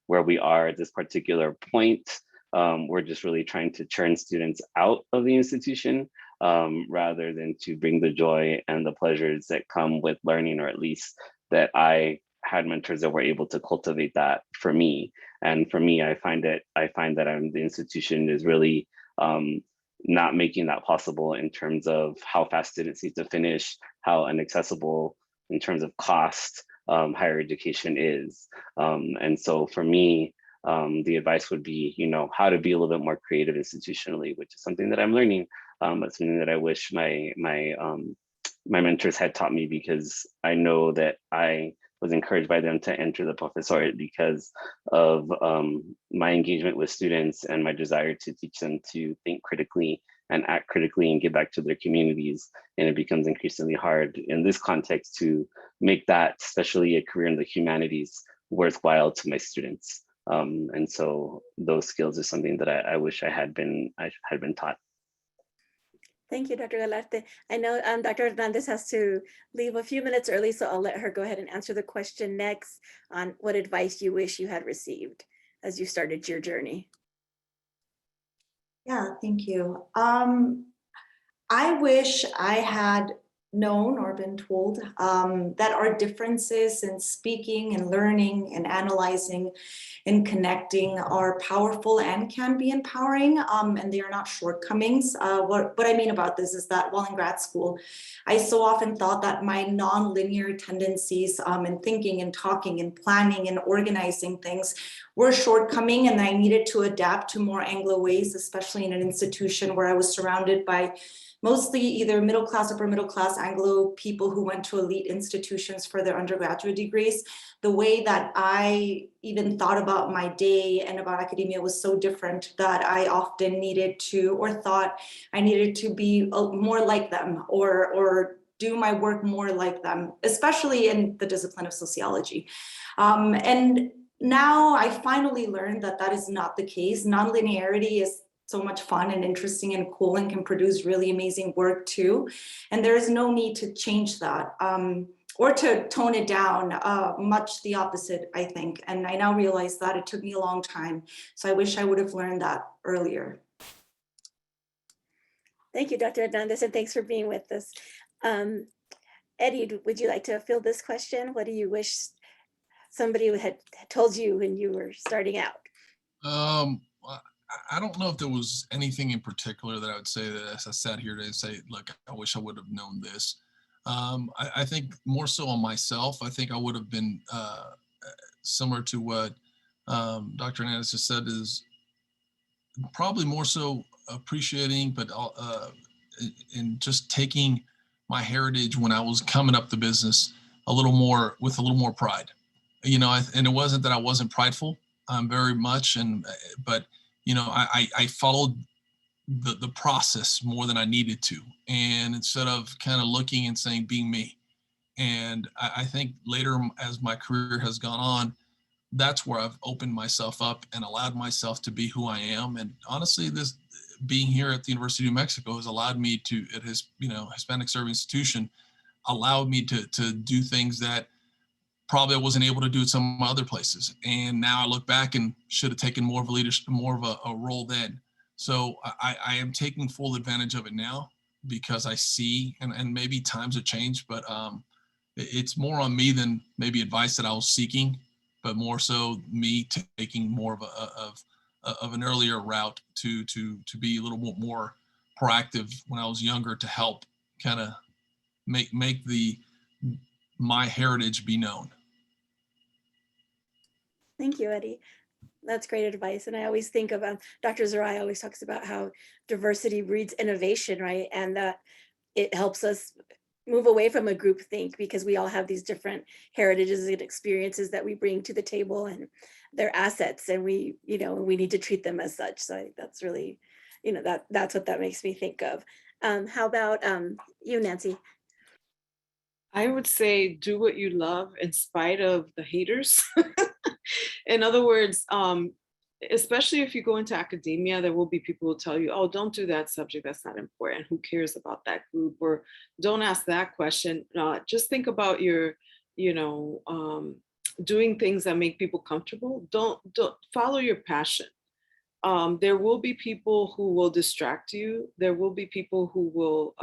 where we are at this particular point, we're just really trying to churn students out of the institution, rather than to bring the joy and the pleasures that come with learning, or at least that I had mentors that were able to cultivate that for me. And for me, I find that the institution is really not making that possible, in terms of how fast students need to finish, how inaccessible in terms of cost higher education is. And so for me, the advice would be, how to be a little bit more creative institutionally, which is something that I'm learning, but something that I wish my mentors had taught me, because I know that I was encouraged by them to enter the professoriate because of my engagement with students and my desire to teach them to think critically and act critically and give back to their communities. And it becomes increasingly hard in this context to make that, especially a career in the humanities, worthwhile to my students. And so those skills is something that I wish I had been taught. Thank you, Dr. Galarte. I know Dr. Hernandez has to leave a few minutes early, so I'll let her go ahead and answer the question next on what advice you wish you had received as you started your journey. Yeah, thank you. I wish I had known or been told that our differences in speaking and learning and analyzing and connecting are powerful and can be empowering, and they are not shortcomings. What I mean about this is that while in grad school, I so often thought that my non-linear tendencies in thinking and talking and planning and organizing things were shortcoming, and I needed to adapt to more Anglo ways, especially in an institution where I was surrounded by mostly either middle class, upper middle class Anglo people who went to elite institutions for their undergraduate degrees. The way that I even thought about my day and about academia was so different that I often needed to, or thought I needed to be more like them, or do my work more like them, especially in the discipline of sociology. And now I finally learned that that is not the case. Nonlinearity is so much fun and interesting and cool and can produce really amazing work too. And there is no need to change that or to tone it down, much the opposite, I think. And I now realize that it took me a long time. So I wish I would have learned that earlier. Thank you, Dr. Hernandez, and thanks for being with us. Eddie, would you like to field this question? What do you wish somebody had told you when you were starting out? I don't know if there was anything in particular that I would say that as I sat here today and say, look, I wish I would have known this. I think more so on myself. I think I would have been similar to what Dr. Hernandez just said, is probably more so appreciating, but in just taking my heritage when I was coming up the business with a little more pride. You know, and it wasn't that I wasn't prideful, very much, but you know, I followed the process more than I needed to, and instead of kind of looking and saying being me. And I think later, as my career has gone on, that's where I've opened myself up and allowed myself to be who I am. And honestly, this being here at the University of New Mexico has allowed me to, at his, you know, Hispanic Serving Institution, allowed me to do things that probably I wasn't able to do at some other places. And now I look back and should have taken more of a leadership, more of a role then. So I am taking full advantage of it now because I see, and maybe times have changed, but it's more on me than maybe advice that I was seeking, but more so me taking more of an earlier route to be a little bit more proactive when I was younger, to help kind of make my heritage be known. Thank you, Eddie. That's great advice. And I always think of Dr. Zarai always talks about how diversity breeds innovation, right? And that it helps us move away from a group think, because we all have these different heritages and experiences that we bring to the table, and they're assets, and we need to treat them as such. So I think that's really, that's what that makes me think of. How about you, Nancy? I would say do what you love in spite of the haters. In other words, especially if you go into academia, there will be people who tell you, oh, don't do that subject, that's not important. Who cares about that group? Or don't ask that question. Just think about your, doing things that make people comfortable. Don't follow your passion. There will be people who will distract you. There will be people who will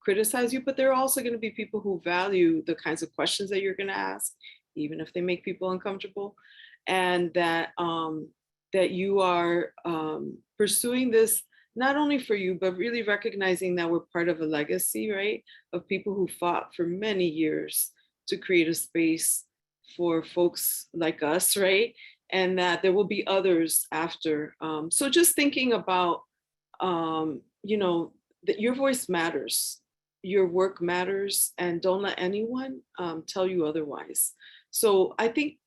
criticize you, but there are also going to be people who value the kinds of questions that you're going to ask, even if they make people uncomfortable. And that that you are pursuing this not only for you, but really recognizing that we're part of a legacy, right? Of people who fought for many years to create a space for folks like us, right? And that there will be others after. So just thinking about, that your voice matters, your work matters, and don't let anyone tell you otherwise. So I think,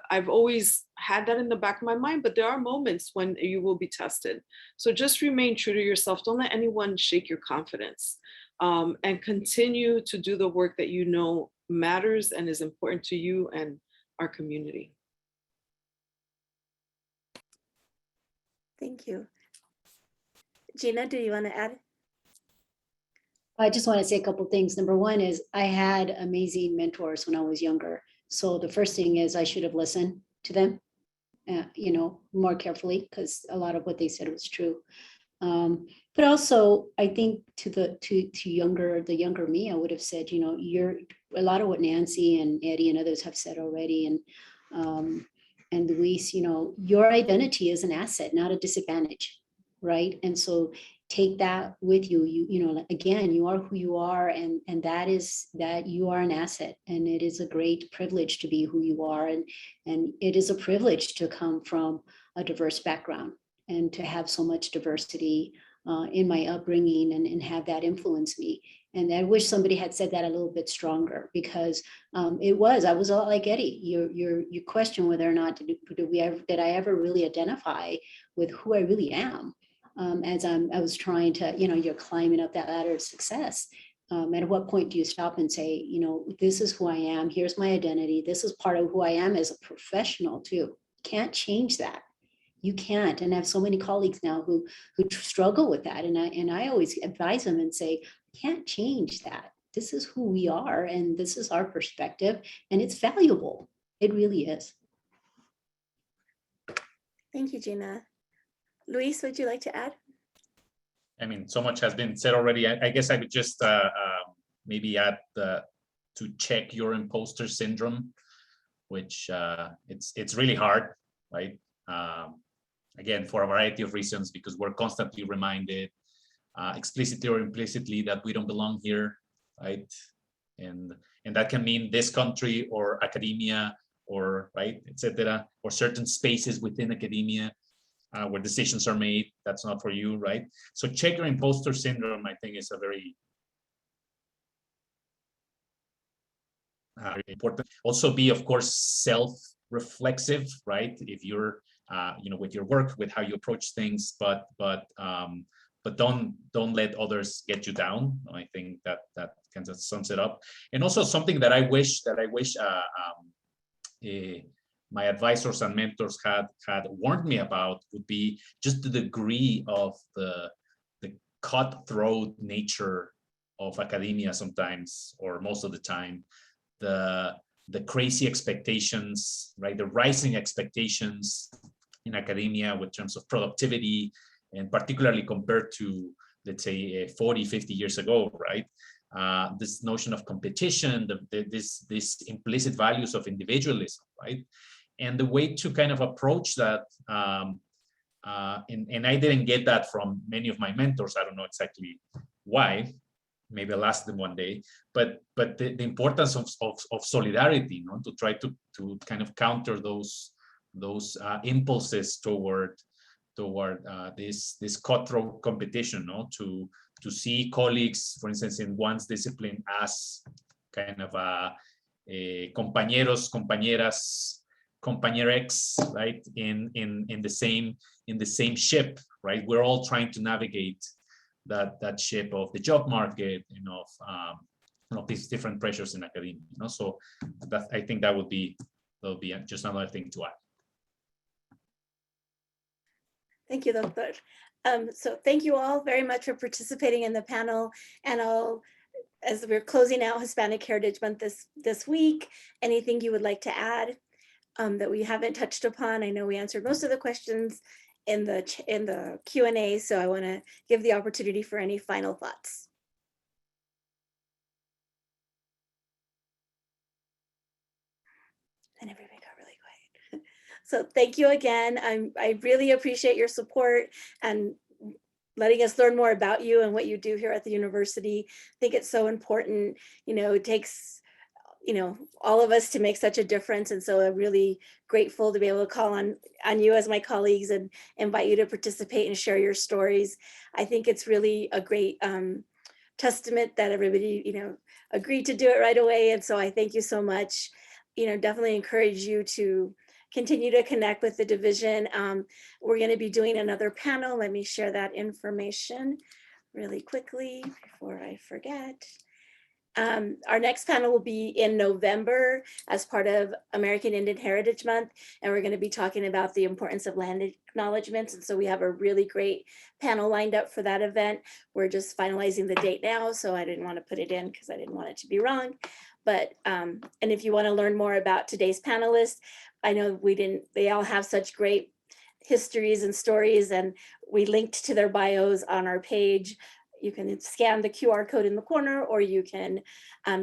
I've always had that in the back of my mind, but there are moments when you will be tested. So just remain true to yourself. Don't let anyone shake your confidence, and continue to do the work that you know matters and is important to you and our community. Thank you. Gina, do you want to add? I just want to say a couple of things. Number one is I had amazing mentors when I was younger. So the first thing is I should have listened to them, more carefully, because a lot of what they said was true. But also, I think the younger me, I would have said, you're a lot of what Nancy and Eddie and others have said already, and Luis, your identity is an asset, not a disadvantage, right? And so take that with you. Again, you are who you are, and that is that you are an asset, and it is a great privilege to be who you are, and it is a privilege to come from a diverse background and to have so much diversity in my upbringing and have that influence me. And I wish somebody had said that a little bit stronger, because I was a lot like Eddie. You question whether or not did I ever really identify with who I really am, as I was trying to, you're climbing up that ladder of success. At what point do you stop and say, this is who I am, here's my identity, this is part of who I am as a professional too. Can't change that. You can't. And I have so many colleagues now who struggle with that. And I always advise them and say, can't change that. This is who we are, and this is our perspective, and it's valuable. It really is. Thank you, Gina. Luis, would you like to add? I mean, so much has been said already. I guess I would just maybe add to check your imposter syndrome, which it's really hard, right? Again, for a variety of reasons, because we're constantly reminded, explicitly or implicitly, that we don't belong here, right? And that can mean this country or academia or right, etc., or certain spaces within academia where decisions are made. That's not for you, right? So check your imposter syndrome, I think, is a very important. Also be, of course, self-reflexive, right? If you're with your work, with how you approach things, but don't let others get you down. I think that kind of sums it up. And also something that I wish my advisors and mentors had warned me about would be just the degree of the cutthroat nature of academia sometimes, or most of the time, the crazy expectations, right? The rising expectations in academia with terms of productivity, and particularly compared to, let's say, 40, 50 years ago, right? This notion of competition, this implicit values of individualism, right? And the way to kind of approach that, and I didn't get that from many of my mentors. I don't know exactly why. Maybe I'll ask them one day. But the importance of solidarity, to try to kind of counter those impulses toward this cutthroat competition, to see colleagues, for instance, in one's discipline as kind of compañeros, compañeras, compañerex, right? In the same ship, right? We're all trying to navigate that ship of the job market, of these different pressures in academia. So that, I think that would be just another thing to add. Thank you, Doctor. So thank you all very much for participating in the panel. And as we're closing out Hispanic Heritage Month this week, anything you would like to add that we haven't touched upon? I know we answered most of the questions in the Q&A, so I want to give the opportunity for any final thoughts. And everybody got really quiet. So thank you again. I really appreciate your support and letting us learn more about you and what you do here at the university. I think it's so important. It takes all of us to make such a difference. And so I'm really grateful to be able to call on you as my colleagues and invite you to participate and share your stories. I think it's really a great testament that everybody, agreed to do it right away. And so I thank you so much. Definitely encourage you to continue to connect with the division. We're going to be doing another panel. Let me share that information really quickly before I forget. Our next panel will be in November as part of American Indian Heritage Month, and we're going to be talking about the importance of land acknowledgements. And so we have a really great panel lined up for that event. We're just finalizing the date now, so I didn't want to put it in because I didn't want it to be wrong. But and if you want to learn more about today's panelists, I know they all have such great histories and stories, and we linked to their bios on our page. You can scan the QR code in the corner, or you can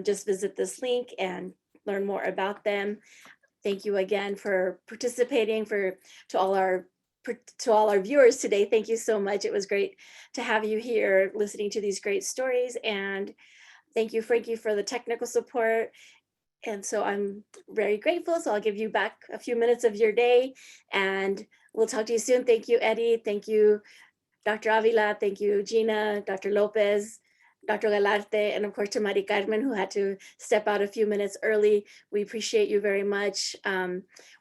just visit this link and learn more about them. Thank you again for participating. To all our viewers today, thank you so much. It was great to have you here listening to these great stories, and thank you, Frankie, for the technical support. And so I'm very grateful. So I'll give you back a few minutes of your day, and we'll talk to you soon. Thank you, Eddie. Thank you, Dr. Avila. Thank you, Gina, Dr. Lopez, Dr. Galarte, and of course to Mari Carmen, who had to step out a few minutes early. We appreciate you very much.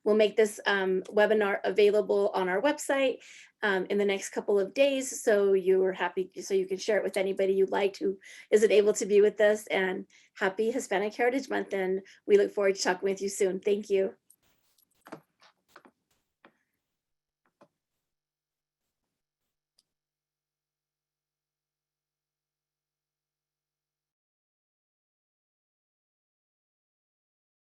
We'll make this webinar available on our website in the next couple of days. So you can share it with anybody you'd like who isn't able to be with us. And happy Hispanic Heritage Month. And we look forward to talking with you soon. Thank you.